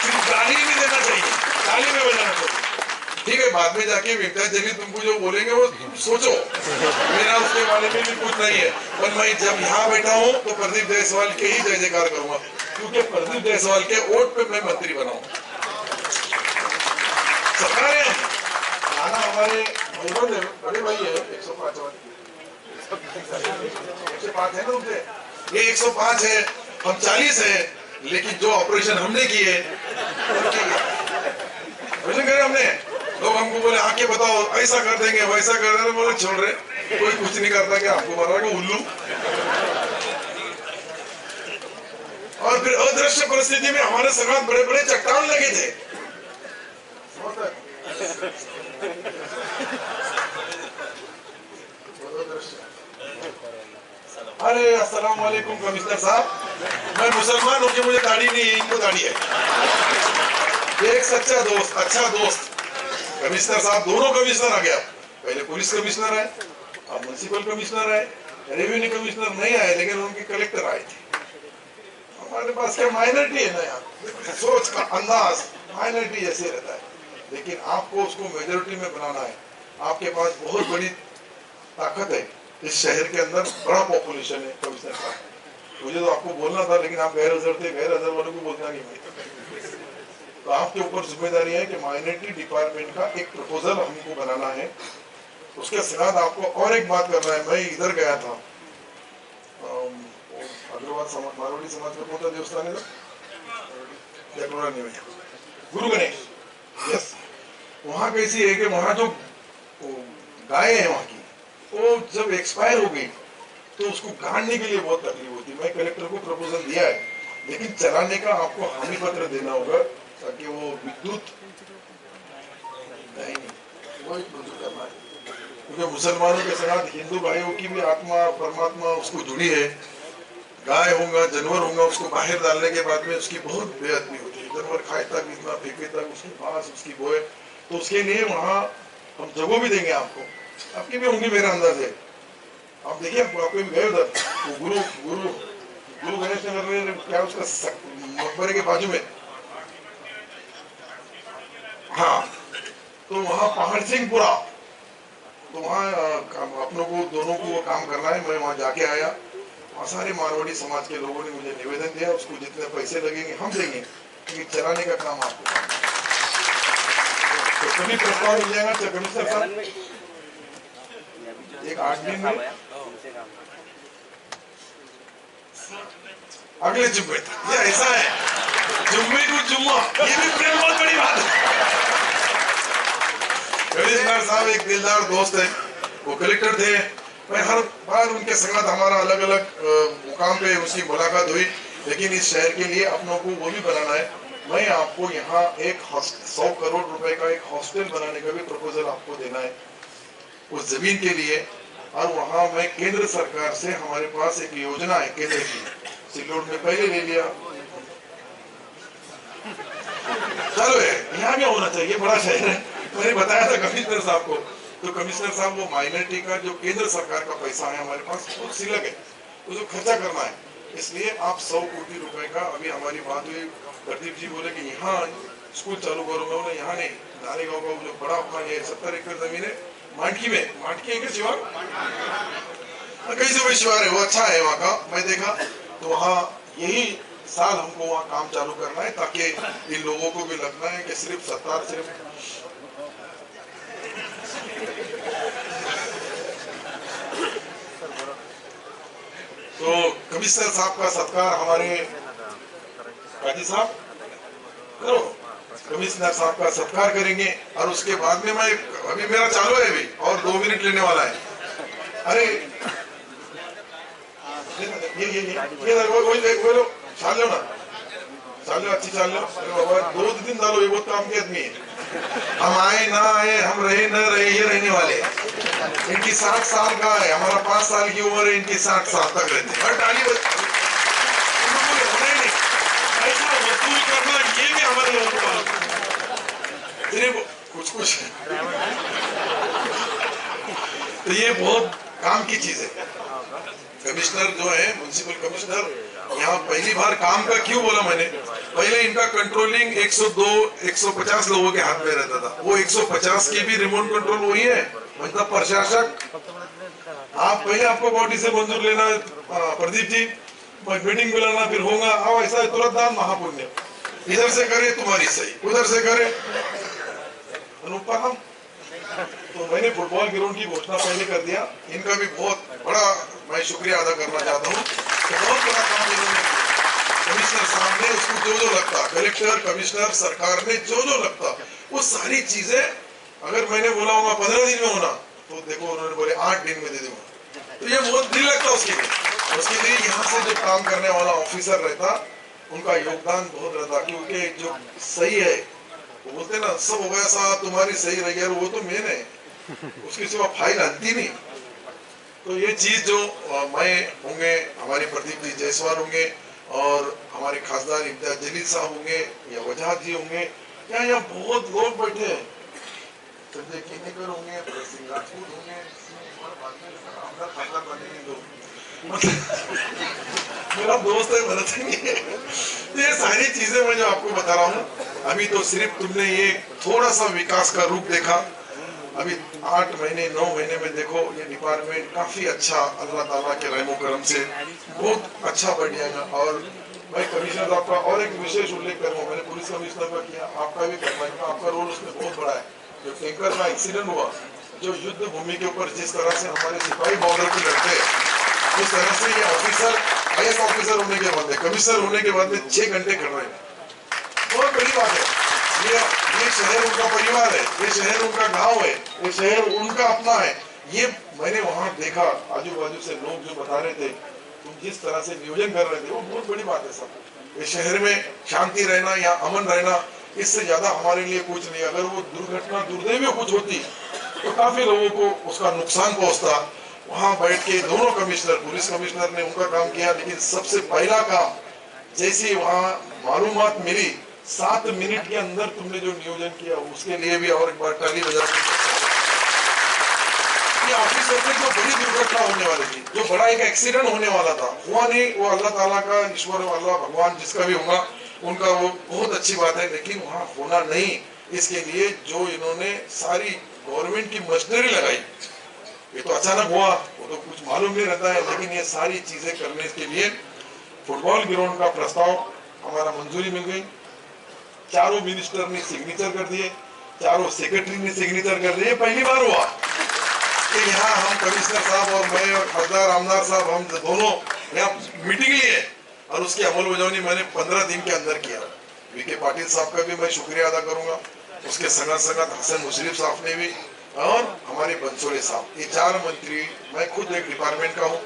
सिर्फ गाली नहीं देना चाहिए, गाली में बजाना चाहिए। ठीक है, बाद में जाके विमताज जली तुमको जो बोलेंगे वो सोचो, मेरा उसके बारे में भी कुछ नहीं है। पर मैं जब यहाँ बैठा हूँ तो प्रदीप जायसवाल के ही जय जयकार करूंगा, क्योंकि प्रदीप जायसवाल के वोट पे मैं मंत्री बनाऊं। सरकार है, आना हमारे बड़े भाई है, 105 है ना उनसे, ये 105 है, हम 40 है, लेकिन जो ऑपरेशन हमने किए हमने, लोग हमको बोले आके बताओ ऐसा कर देंगे वैसा कर देंगे, बोले छोड़ रहे, कोई कुछ नहीं करता, क्या आपको मारा उल्लू। और फिर अदृश्य परिस्थिति में हमारे साथ बड़े बड़े चट्टान लगे थे। अरे अस्सलाम वालेकुम कमिश्नर साहब, मैं मुसलमान हूँ कि मुझे दाढ़ी नहीं है, इनको दाढ़ी है। एक सच्चा दोस्त, अच्छा दोस्त कमिश्नर साहब, दोनों कमिश्नर आ गया, पहले पुलिस कमिश्नर है, अब म्युनिसिपल कमिश्नर है, रेवेन्यू कमिश्नर नहीं आए, लेकिन उनके कलेक्टर आए थे। हमारे पास क्या माइनॉरिटी है ना यार, सोच का अंदाज माइनॉरिटी जैसे रहता है, लेकिन आपको उसको मेजोरिटी में बनाना है। आपके पास बहुत बड़ी ताकत है, इस शहर के अंदर बड़ा पॉपुलेशन है कमिश्नर साहब। मुझे तो आपको बोलना था, लेकिन आप गैर हाजिर थे, गैर हाजिर वालों को बोलना नहीं है। तो आपके ऊपर जिम्मेदारी है कि माइनॉरिटी डिपार्टमेंट का एक प्रपोजल हमको बनाना है। उसके साथ आपको और एक बात करना है। मैं इधर गया था, अग्रवाल समाज, मारवाड़ी समाज का कौन सा देवस्थान है, गुरु गणेश, यस। वहाँ कैसी है कि वहाँ जो गाय है वहाँ की, वो जब एक्सपायर हो गई तो उसको गाड़ने के लिए बहुत तकलीफ होती है। मैं कलेक्टर को प्रपोजल दिया है, लेकिन चलाने का आपको हामी पत्र देना होगा, ताकि वो विद्युत नहीं वो एक मंजूर करना है। क्योंकि मुसलमानों के साथ हिंदू भाइयों की भी आत्मा परमात्मा उसको जुड़ी है। गाय होगा जानवर होगा उसको बाहर डालने के बाद में उसकी बहुत बेअदबी होती है, जानवर खाए तक इतना फेंके तक उसके पास उसकी बोए। तो उसके लिए वहाँ हम जगह भी देंगे आपको, आपकी भी होंगी मेरा अंदाज है। आप देखिए आपको भी गए उधर तो गुरु गुरु गुरु गणेश नगर में क्या उसका मकबरे के बाजू में, हाँ, तो वहाँ पहाड़ सिंहपुरा, तो वहाँ अपनों को दोनों को वो काम करना है। मैं वहाँ जाके आया, वहाँ सारे मारवाड़ी समाज के लोगों ने मुझे निवेदन दिया, उसको जितने पैसे लगेंगे हम देंगे, लेकिन चलाने का काम आपको। तो कभी प्रस्ताव मिल जाएगा तो कमिश्नर साहब एक 8 दिन में अगले जुम्मे तक, ये ऐसा है जुम्मे को जुम्मा, ये भी बहुत बड़ी बात है। कमिश्नर साहब एक दिलदार दोस्त है, वो कलेक्टर थे, मैं हर बार उनके साथ हमारा अलग अलग मुकाम पे उसकी मुलाकात हुई, लेकिन इस शहर के लिए अपनों को वो भी बनाना है। मैं आपको यहाँ एक 100 करोड़ रुपए का एक हॉस्टल बनाने का भी प्रपोजल आपको देना है उस जमीन के लिए। और वहाँ मैं केंद्र सरकार से हमारे पास एक योजना है केंद्र की, सिल्लोड में पहले ले लिया, चलो यहाँ भी होना चाहिए, बड़ा शहर है। मैंने बताया था कमिश्नर साहब को, तो कमिश्नर साहब वो माइनॉरिटी का जो केंद्र सरकार का पैसा है हमारे पास बहुत सिलक है, उसको खर्चा करना है, इसलिए आप 100 कोटी रुपए का, अभी हमारी बात हुई, प्रदीप जी बोले कि यहाँ स्कूल चालू करूंगा, बोले यहाँ नहीं, नारेगांव का जो बड़ा अपना ये 70 एकड़ जमीन है मांडकी में, मांडकी है क्या शिवार, कहीं से कोई शिवार है, वो अच्छा है वहाँ का, मैं देखा, तो वहाँ यही साल हमको वहाँ काम चालू करना है, ताकि इन लोगों को भी लगना है कि सिर्फ सत्ता सिर्फ तो कमिश्नर साहब का सत्कार हमारे काजी साहब करो, कमिश्नर साहब का सत्कार करेंगे। और उसके बाद में मैं अभी मेरा चालू है अभी और 2 मिनट लेने वाला है। अरे ये चाल लो ना, चाल लो, अच्छी चाल लो, बाबा 2 दिन डालो, ये बहुत काम के आदमी है। हम आए ना आए, हम रहे न रहे, ये रहने वाले। इनकी 60 साल का है, हमारा 5 साल की उम्र है, इनकी 60 साल तक रहते। और डाली ऐसा वसूल करना, ये भी हमारे लोगों को सिर्फ कुछ तो ये बहुत काम की चीज है। कमिश्नर जो है, म्युनिसिपल कमिश्नर, यहाँ पहली बार काम का क्यों बोला मैंने, पहले इनका कंट्रोलिंग 102-150 लोगों के हाथ में रहता था, वो 150 की भी रिमोट कंट्रोल वही है, मतलब प्रशासक। आप पहले आपको बॉडी से मंजूर लेना, प्रदीप जी मीटिंग बुलाना, फिर होगा, आओ ऐसा है, तुरंत दान महापुण्य, इधर से करे तुम्हारी सही, उधर से करे ऊपर हम। तो मैंने फुटबॉल ग्राउंड की घोषणा पहले कर दिया, इनका भी बहुत बड़ा मैं शुक्रिया अदा करना चाहता हूँ, तो बहुत बड़ा काम इन्होंने कमिश्नर साहब ने, उसको जो जो लगता, कलेक्टर कमिश्नर सरकार ने जो जो लगता, वो सारी चीजें अगर मैंने बोला होगा 15 दिन में होना, तो देखो उन्होंने बोले 8 दिन में दे दूंगा, तो ये बहुत दिल लगता उसके लिए। उसके लिए यहाँ से जो काम करने वाला ऑफिसर रहता, उनका योगदान बहुत रहता, क्योंकि जो सही है, वो बोलते ना सब हो गया साहब तुम्हारी सही रही है, वो तो मेन है, उसकी सिवा फाइल हलती नहीं। तो ये चीज जो मैं होंगे, हमारे प्रदीप जी जायसवाल होंगे, और हमारे खासदार इम्तियाज जलील साहब होंगे, या वजाहत जी होंगे, यहाँ बहुत लोग बैठे हैं, संजय किनेकर होंगे, सिंह राजपूत होंगे, मेरा दोस्त है भरत सिंह। ये सारी चीजें मैं जो आपको बता रहा हूँ, अभी तो सिर्फ तुमने ये थोड़ा सा विकास का रूप देखा, अभी 8 महीने 9 महीने में देखो ये डिपार्टमेंट काफी अच्छा, अल्लाह ताला के रहमो करम से बहुत अच्छा बढ़ जाएगा। और मैं कमिश्नर साहब का और एक विशेष उल्लेख करूँगा, मैंने पुलिस कमिश्नर का किया, आपका भी करना है, आपका रोल उसमें बहुत बड़ा है। जो टैंकर का एक्सीडेंट हुआ, जो युद्ध भूमि के ऊपर जिस तरह से हमारे सिपाही बॉर्डर पे लड़ते हैं, उस तरह से ये ऑफिसर IAS ऑफिसर होने के बाद, कमिश्नर होने के बाद में 6 घंटे कर रहे हैं, बहुत बड़ी बात है। ये शहर उनका परिवार है, ये शहर उनका गांव है, ये शहर उनका अपना है। ये मैंने वहां देखा, आजू बाजू से लोग जो बता रहे थे, तुम जिस तरह से नियोजन कर रहे थे, वो बहुत बड़ी बात है सब। ये शहर में शांति रहना या अमन रहना, इससे ज्यादा हमारे लिए कुछ नहीं। अगर वो दुर्घटना दुर्दैव कुछ होती तो काफी लोगों को उसका नुकसान पहुंचता। वहां बैठ के दोनों कमिश्नर, पुलिस कमिश्नर ने उनका काम किया, लेकिन सबसे पहला काम जैसे वहां मालूमात मिली 7 मिनट के अंदर तुमने जो नियोजन किया उसके लिए भी और एक बार ताली बजा। ऑफिसर में जो बड़ी दुर्घटना होने वाली थी, जो बड़ा एक एक्सीडेंट होने वाला था, हुआ नहीं। वो अल्लाह ताला का, ईश्वर अल्लाह भगवान जिसका भी होगा उनका, वो बहुत अच्छी बात है, लेकिन वहां होना नहीं। इसके लिए जो इन्होंने सारी गवर्नमेंट की मशीनरी लगाई, ये तो अचानक हुआ, वो तो कुछ मालूम नहीं रहता है, लेकिन ये सारी चीजें करने के लिए फुटबॉल ग्राउंड का प्रस्ताव हमारा मंजूरी मिल गई। चारों मिनिस्टर ने सिग्नेचर कर दिए, चारों सेक्रेटरी ने सिग्नेचर कर दिए। पहली बार हुआ कि यहाँ हम कमिश्नर साहब और मैं और खासदार आमदार साहब, हम दोनों यहाँ मीटिंग लिए और उसकी अमलबजावनी मैंने 15 दिन के अंदर किया। वीके पाटिल साहब का भी मैं शुक्रिया अदा करूंगा, उसके संगत संगत हसन मुशर्रफ साहब ने भी, और हमारे बंसोड़े साहब, ये 4 मंत्री, मैं खुद एक डिपार्टमेंट का हूँ,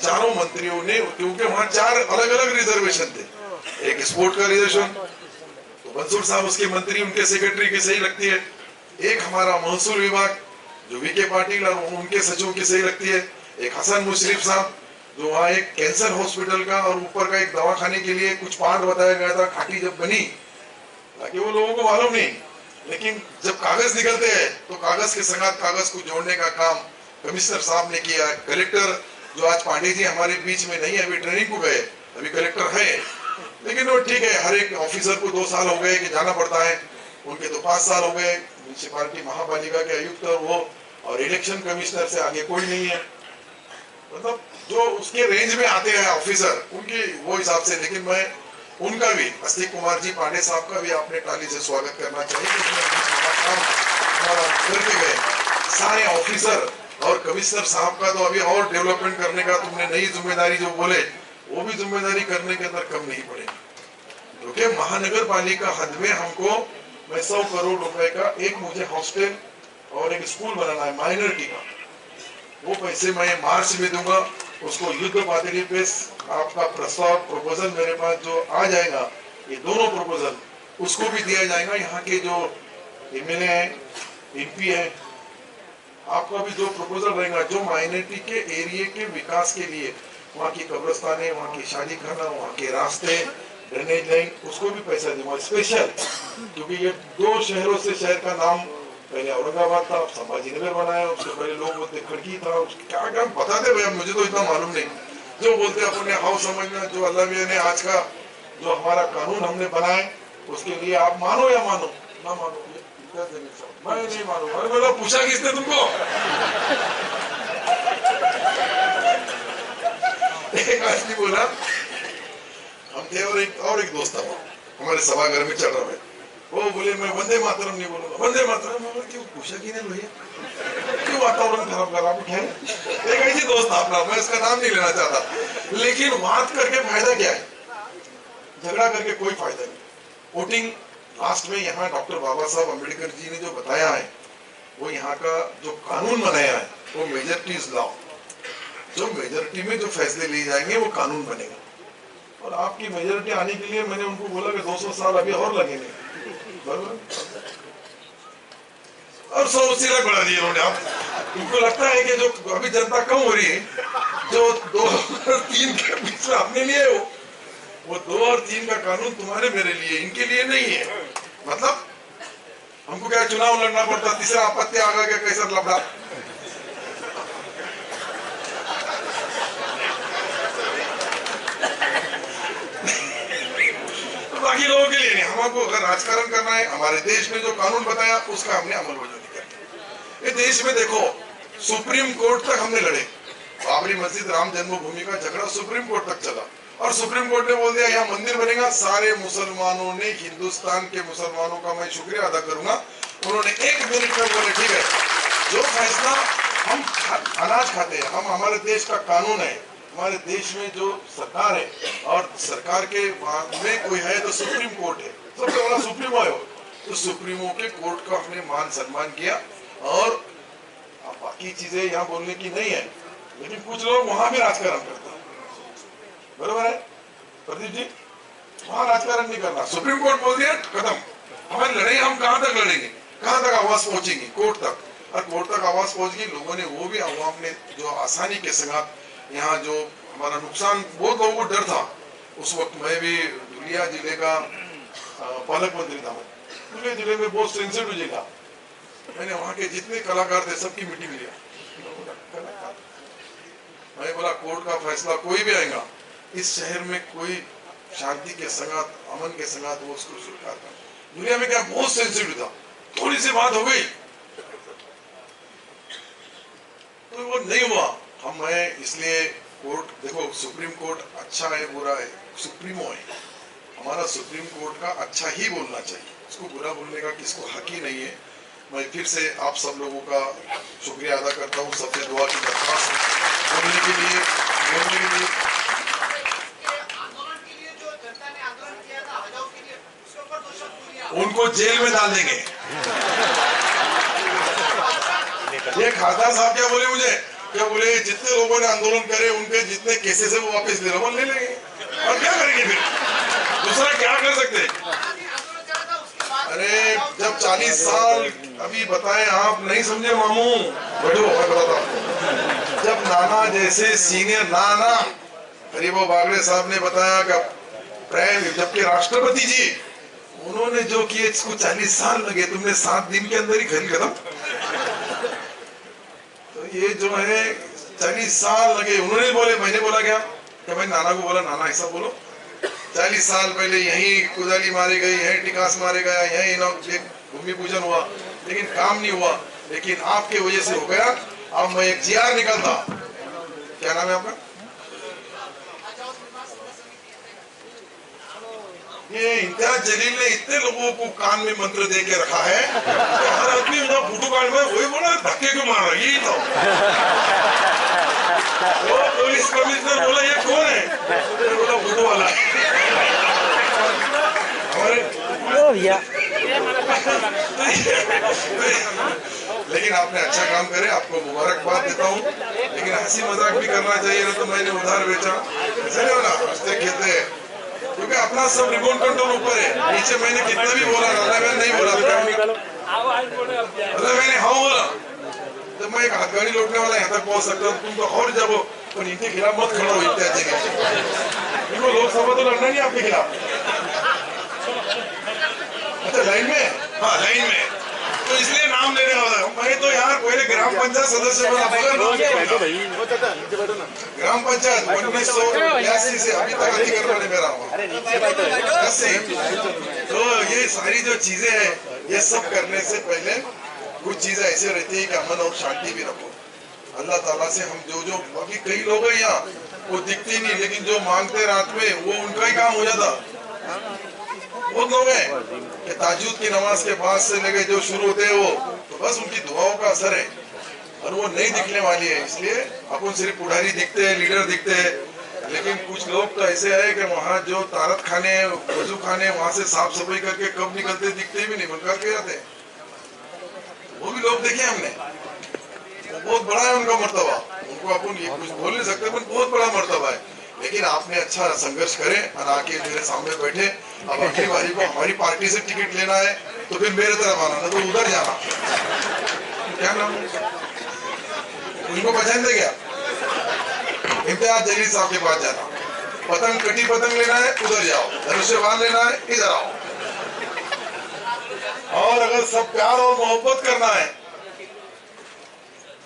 चारों मंत्रियों ने, क्योंकि वहाँ 4 अलग अलग रिजर्वेशन थे, एक स्पोर्ट का रिजर्वेशन तो बंसोड़ साहब उसके मंत्री, उनके सेक्रेटरी की सही लगती है, एक हमारा महसूल विभाग जो वीके पाटिल और उनके सचिव की सही लगती है, एक हसन मुशर्रफ साहब जो वहाँ एक कैंसर हॉस्पिटल का और ऊपर का एक दवाखाने के लिए कुछ पार्ट बताया गया था, खाटी जब बनी, ताकि वो लोगों को मालूम नहीं, लेकिन जब कागज निकलते हैं तो कागज के संग कागज को जोड़ने का काम कमिश्नर साहब ने किया। कलेक्टर जो आज पांडे जी हमारे बीच में नहीं है, अभी ट्रेनिंग को गए, अभी कलेक्टर है, लेकिन वो ठीक है, हर एक ऑफिसर को 2 साल हो गए कि जाना पड़ता है, उनके तो 5 साल हो गए। म्यूनिसिपालिटी महापालिका के आयुक्त वो और इलेक्शन कमिश्नर से आगे कोई नहीं है, मतलब जो उसके रेंज में आते हैं ऑफिसर, उनकी वो हिसाब से। लेकिन मैं उनका भी, अस्तिक कुमार जी पांडे साहब का भी आपने ताली से स्वागत करना चाहिए, करके गए। सारे ऑफिसर और कमिश्नर साहब का तो अभी और डेवलपमेंट करने का तुमने नई जिम्मेदारी जो बोले, वो भी जिम्मेदारी करने के अंदर कम नहीं पड़ेगी, क्योंकि महानगर पालिका हद में हमको, मैं 100 करोड़ रुपए का एक मुझे हॉस्टल और एक स्कूल बनाना है माइनॉरिटी का, वो पैसे मैं मार्च में दूंगा। उसको युद्ध पातळी पे आपका प्रस्ताव, प्रपोजल मेरे पास जो आ जाएगा, ये दोनों प्रपोजल उसको भी दिया जाएगा। यहाँ के जो एमएलए है, एमपी है, आपका भी जो प्रपोजल रहेगा, जो माइनॉरिटी के एरिया के विकास के लिए, वहाँ की कब्रस्ताने, वहाँ की शादी खाना, वहाँ के रास्ते, ड्रेनेज लाइन, उसको भी पैसा दूंगा स्पेशल, क्योंकि ये 2 शहरों से शहर का नाम, पहले औरंगाबाद था, संभाजीनगर बनाया, उसके पहले लोग बोलते खड़की था, क्या क्या बताते भैया, मुझे तो इतना मालूम नहीं, जो बोलते अपने हाउ समझना। जो अल्लाह मियां ने आज का जो हमारा कानून हमने बनाए, उसके लिए आप मानो या मानो ना मानो, मैं नहीं मानूंगा। अरे बोला, पूछा किसने तुमको? एक आदमी बोला, हम थे और एक दोस्त था हमारे सभागार में चल रहा है, वो बोले मैं वंदे मातरम नहीं बोलूंगा, वंदे मातरम। क्यों पूछा कि नहीं भैया, क्यों वातावरण खराब कर रहा है? एक ऐसी दोस्त अपना, मैं इसका नाम नहीं लेना चाहता, लेकिन बात करके फायदा क्या है? झगड़ा करके कोई फायदा नहीं। वोटिंग लास्ट में यहाँ डॉक्टर बाबा साहब अम्बेडकर जी ने जो बताया है, वो यहाँ का जो कानून बनाया है, वो मेजॉरिटी इज लॉ, जो मेजॉरिटी में जो फैसले लिए जाएंगे वो कानून बनेगा। और आपकी मेजॉरिटी आने के लिए मैंने उनको बोला कि 200 साल अभी और लगेंगे, और 100 सिला बढ़ा दिए उन्होंने। आप उनको लगता है कि जो अभी जनता कम हो रही है, जो 2 और 3 के बीच में अपने लिए वो 2 और 3 का कानून तुम्हारे मेरे लिए, इनके लिए नहीं है। मतलब हमको क्या चुनाव लड़ना पड़ता, तीसरा आपत्ति आ गया, कैसा लफड़ा। बाकी लोगों के लिए नहीं, हमको अगर राजकारण करना है, हमारे देश में जो कानून बताया उसका हमने अमलबजावनी करनी। ये देश में देखो, सुप्रीम कोर्ट तक हमने लड़े, बाबरी मस्जिद राम जन्मभूमि का झगड़ा सुप्रीम कोर्ट तक चला, और सुप्रीम कोर्ट ने बोल दिया यहाँ मंदिर बनेगा। सारे मुसलमानों ने, हिंदुस्तान के मुसलमानों का मैं शुक्रिया अदा करूंगा, उन्होंने 1 मिनट में बोले ठीक है, जो फैसला हम अनाज खाते हैं, हम, हमारे देश का कानून है, हमारे देश में जो सरकार है, और सरकार के बाद में कोई है तो सुप्रीम कोर्ट है, सबसे बड़ा सुप्रीमो है, तो सुप्रीमो के कोर्ट का हमने मान सम्मान किया। और बाकी चीजें यहाँ बोलने की नहीं है, लेकिन कुछ लोग वहां भी राजकारण करते हैं, बरोबर है प्रदीप जी, वहां राजकारण नहीं करना। सुप्रीम कोर्ट बोल दिया खत्म, हमारी लड़ाई हम कहां तक लड़ेंगे, कहां तक आवाज पहुंचेगी, कोर्ट तक। और कोर्ट तक आवाज पहुंच गई, लोगों ने वो भी अवाम ने जो आसानी के साथ यहाँ जो हमारा नुकसान, बहुत लोगों को डर था उस वक्त। मैं भी धुलिया जिले का पालक मंत्री था, धुलिया जिले में बहुत सेंसिटिव जिला, मैंने वहाँ के जितने कलाकार थे सबकी मीटिंग लिया। मैं बोला कोर्ट का फैसला कोई भी आएगा, इस शहर में कोई शांति के संगात, अमन के संगात वो उसको स्वीकार कर। दुनिया में क्या बहुत सेंसिटिव था, थोड़ी सी बात हो गई तो वो नहीं हुआ। हम है इसलिए कोर्ट, देखो सुप्रीम कोर्ट अच्छा है बुरा है, सुप्रीमो है, हमारा सुप्रीम कोर्ट का अच्छा ही बोलना चाहिए, उसको बुरा बोलने का किसको हक ही नहीं है। मैं फिर से आप सब लोगों का शुक्रिया अदा करता हूँ, सबसे दुआ की दरख्वास्त बोलने के लिए। उनको जेल में डाल देंगे। ये खासदार साहब क्या बोले मुझे, क्या बोले जितने लोगों ने आंदोलन करे उनके जितने केसेस है वो वापस ले ले लेंगे, और क्या करेंगे फिर, दूसरा क्या कर सकते। अरे जब 40 साल, अभी बताएं आप नहीं समझे मामू, बैठो मैं बताता हूँ। जब नाना जैसे सीनियर नाना हरिभाऊ बागड़े साहब ने बताया कि जबकि राष्ट्रपति जी उन्होंने जो किए इसको 40 साल लगे, तुमने 7 दिन के अंदर ही खेल खत्म। तो ये जो है 40 साल लगे, उन्होंने बोले, मैंने बोला क्या कि मैं नाना को बोला नाना ऐसा बोलो, 40 साल पहले यही कुदाली मारी गई, यही टिकास मारे गया, यही भूमि पूजन हुआ, लेकिन काम नहीं हुआ, लेकिन आपके वजह से हो गया। अब मैं एक जीआर निकलता, क्या नाम है आपका, ये इम्तियाज जलील ने इतने लोगों को कान में मंत्र दे के रखा है कि हर आदमी जब फोटो काट में वही बोला धक्के क्यों मार रहा है, यही तो। वो पुलिस कमिश्नर बोला ये कौन है, तो बोला फोटो वाला है हमारे। लेकिन आपने अच्छा काम करे, आपको मुबारकबाद देता हूँ, लेकिन हंसी मजाक भी करना चाहिए ना। तो मैंने उधार बेचा ऐसे नहीं होना, हंसते खेलते, क्योंकि अपना सब रिमोट कंट्रोल ऊपर है, नीचे मैंने कितना भी बोला मैं नहीं बोला, मैंने हाँ बोला, जब मैं एक हाथ गाड़ी लौटने वाला यहाँ तक पहुंच सकता हूँ, तुम तो और जब तो इनके खिलाफ मत खड़ा हो, इनको लोकसभा तो लड़ना नहीं आपके खिलाफ। अच्छा लाइन में, हाँ लाइन में, तो इसलिए नाम लेने वाला मैं तो यार पहले ग्राम पंचायत सदस्य बना, ग्राम पंचायत 1982 से अभी तक अधिकारी में रहा हूँ। तो ये सारी जो चीजें हैं, ये सब करने से पहले कुछ चीजें ऐसे रहती है कि अमन और शांति भी रखो। अल्लाह ताला से हम जो अभी कई लोग हैं यहाँ वो दिखते नहीं, लेकिन जो मांगते रात में वो उनका ही काम हो जाता। बहुत लोग हैं कि ताजुद की नमाज के बाद से लेके जो शुरू होते हैं वो तो बस उनकी दुआओं का असर है, और वो नहीं दिखने वाली है। इसलिए अपन सिर्फ पुजारी दिखते हैं, लीडर दिखते हैं, लेकिन कुछ लोग तो ऐसे है कि वहाँ जो तारत खाने, वजू खाने, वहाँ से साफ सफाई करके कब निकलते दिखते भी नहीं, बन करके जाते हैं। वो भी लोग देखे हमने, वो बहुत बड़ा है उनका मर्तबा, उनको अपन ये कुछ बोल नहीं सकते, पर बहुत बड़ा मर्तबा है। लेकिन आपने अच्छा संघर्ष करे और आके मेरे सामने बैठे। अब अगली बारी को हमारी पार्टी से टिकट लेना है तो फिर मेरे तरफ आना, ना तो उधर जाना। क्या नाम उनको पहचान दे क्या, इम्तियाज जलील साहब के पास जाना, पतंग कटी पतंग लेना है उधर जाओ, धनुष्यबाण लेना है इधर आओ, और अगर सब प्यार और मोहब्बत करना है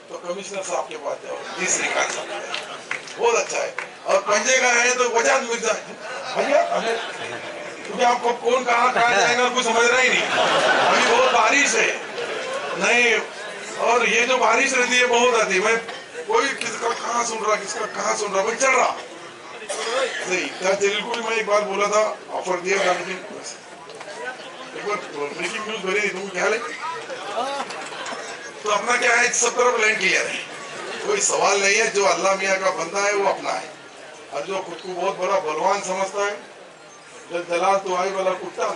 तो कमिश्नर साहब के पास जाओ, तीसरी का बहुत अच्छा है। और पंजे का है तो वजाद मिर्जा भैया, क्योंकि आपको कौन कहाँ जाएगा कुछ समझ रहा ही नहीं। अभी बहुत बारिश है नहीं, और ये जो बारिश रहती है बहुत आती है, मैं कोई किसका कहाँ सुन रहा, किसका कहाँ सुन रहा, मैं चल रहा नहीं। जलील को भी मैं एक बार बोला था, ऑफर दिया था, लेकिन एक बार ब्रेकिंग न्यूज भरी तुम क्या है। तो अपना क्या है, सब तरफ लाइन क्लियर है, कोई सवाल नहीं है। जो अल्लाह मियाँ का बंदा है वो अपना है, और जो खुद को बहुत बड़ा बलवान समझता है, दलाल तो आई वाला कुत्ता।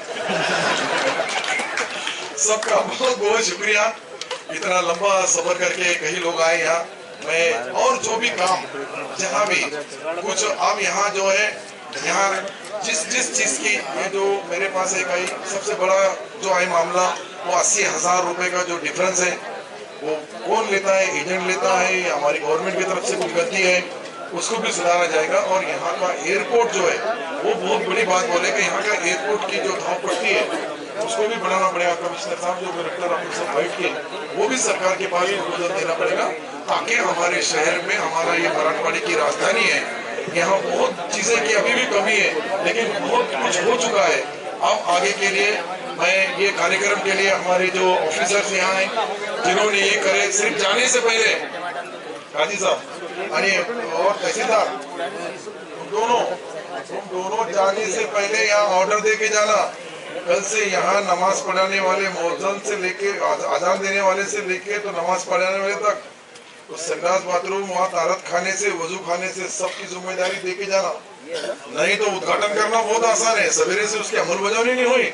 सबका बहुत बहुत शुक्रिया, इतना लंबा सफर करके कई लोग आए यहाँ। मैं और जो भी काम जहाँ भी कुछ अब यहाँ जो है, यहाँ जिस चीज की ये जो मेरे पास एक आई सबसे बड़ा जो है मामला, वो 80,000 रुपए का जो डिफरेंस है, वो कौन लेता है, एजेंट लेता है या हमारी गवर्नमेंट की तरफ से कोई गलती है, उसको भी सुधारा जाएगा। और यहाँ का एयरपोर्ट जो है वो बहुत बड़ी बात बोले कि यहाँ का एयरपोर्ट की जो धाव पट्टी है उसको भी बढ़ाना पड़ेगा। कमिश्नर साहब जो डायरेक्टर ऑफिसर बैठ के वो भी सरकार के पास प्रपोजल देना पड़ेगा, ताकि हमारे शहर में, हमारा ये मराठवाड़ी की राजधानी है, यहाँ बहुत चीजें की अभी भी कमी है, लेकिन बहुत कुछ हो चुका है। अब आगे के लिए मैं ये कार्यक्रम के लिए हमारे जो ऑफिसर्स यहाँ हैं जिन्होंने ये करे, सिर्फ जाने से पहले काजी साहब और तहसीलदार तुम दोनों जाने से पहले यहाँ ऑर्डर दे के जाना। कल से यहाँ नमाज पढ़ाने वाले मौजन से लेके अजान देने वाले से लेके तो नमाज पढ़ाने वाले तक, तो संडास बाथरूम, वहाँ तारत खाने से, वजू खाने से सबकी जिम्मेदारी दे के जाना। नहीं तो उद्घाटन करना बहुत आसान है, सवेरे से उसकी अमलबजावनी नहीं हुई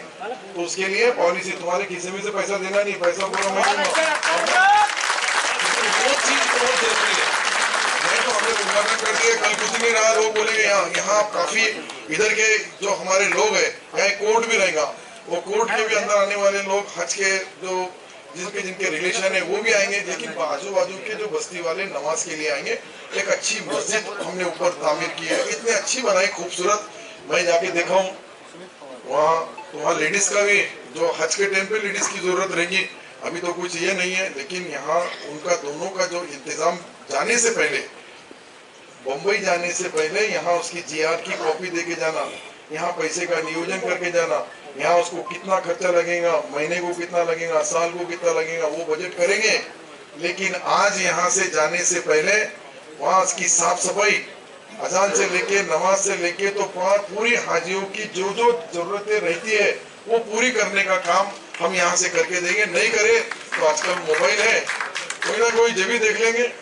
तो उसके लिए पॉलिसी तुम्हारे किसी में से पैसा देना नहीं, पैसा पूरा मैं बहुत जरूरी है। नहीं तो हमने उद्घाटन कर दिया, कल कुछ नहीं रहा, लोग बोलेंगे यहाँ काफी इधर के जो हमारे लोग है, यहाँ कोर्ट भी रहेगा, वो कोर्ट के भी अंदर आने वाले लोग हज के जो जिनके रिलेशन है वो भी आएंगे, लेकिन बाजू के जो बस्ती वाले नमाज के लिए आएंगे। एक अच्छी मस्जिद हमने ऊपर तामीर की है, इतनी अच्छी बनाई, खूबसूरत। मैं जाके देखा हूँ वहाँ लेडीज का भी, जो हज के टाइम पे लेडीज की जरूरत रहेगी, अभी तो कुछ ये नहीं है, लेकिन यहाँ उनका दोनों का जो इंतजाम, जाने से पहले, बम्बई जाने से पहले यहाँ उसकी जीआर की कॉपी दे के जाना, यहाँ पैसे का नियोजन करके जाना, यहाँ उसको कितना खर्चा लगेगा, महीने को कितना लगेगा, साल को कितना लगेगा, वो बजट करेंगे। लेकिन आज यहाँ से जाने से पहले वहाँ उसकी साफ सफाई, अजान से लेके, नमाज से लेके, तो पूरी हाजियों की जो जो जरूरतें रहती है वो पूरी करने का काम हम यहाँ से करके देंगे। नहीं करे तो आजकल मोबाइल है, कोई ना कोई जब भी देख लेंगे।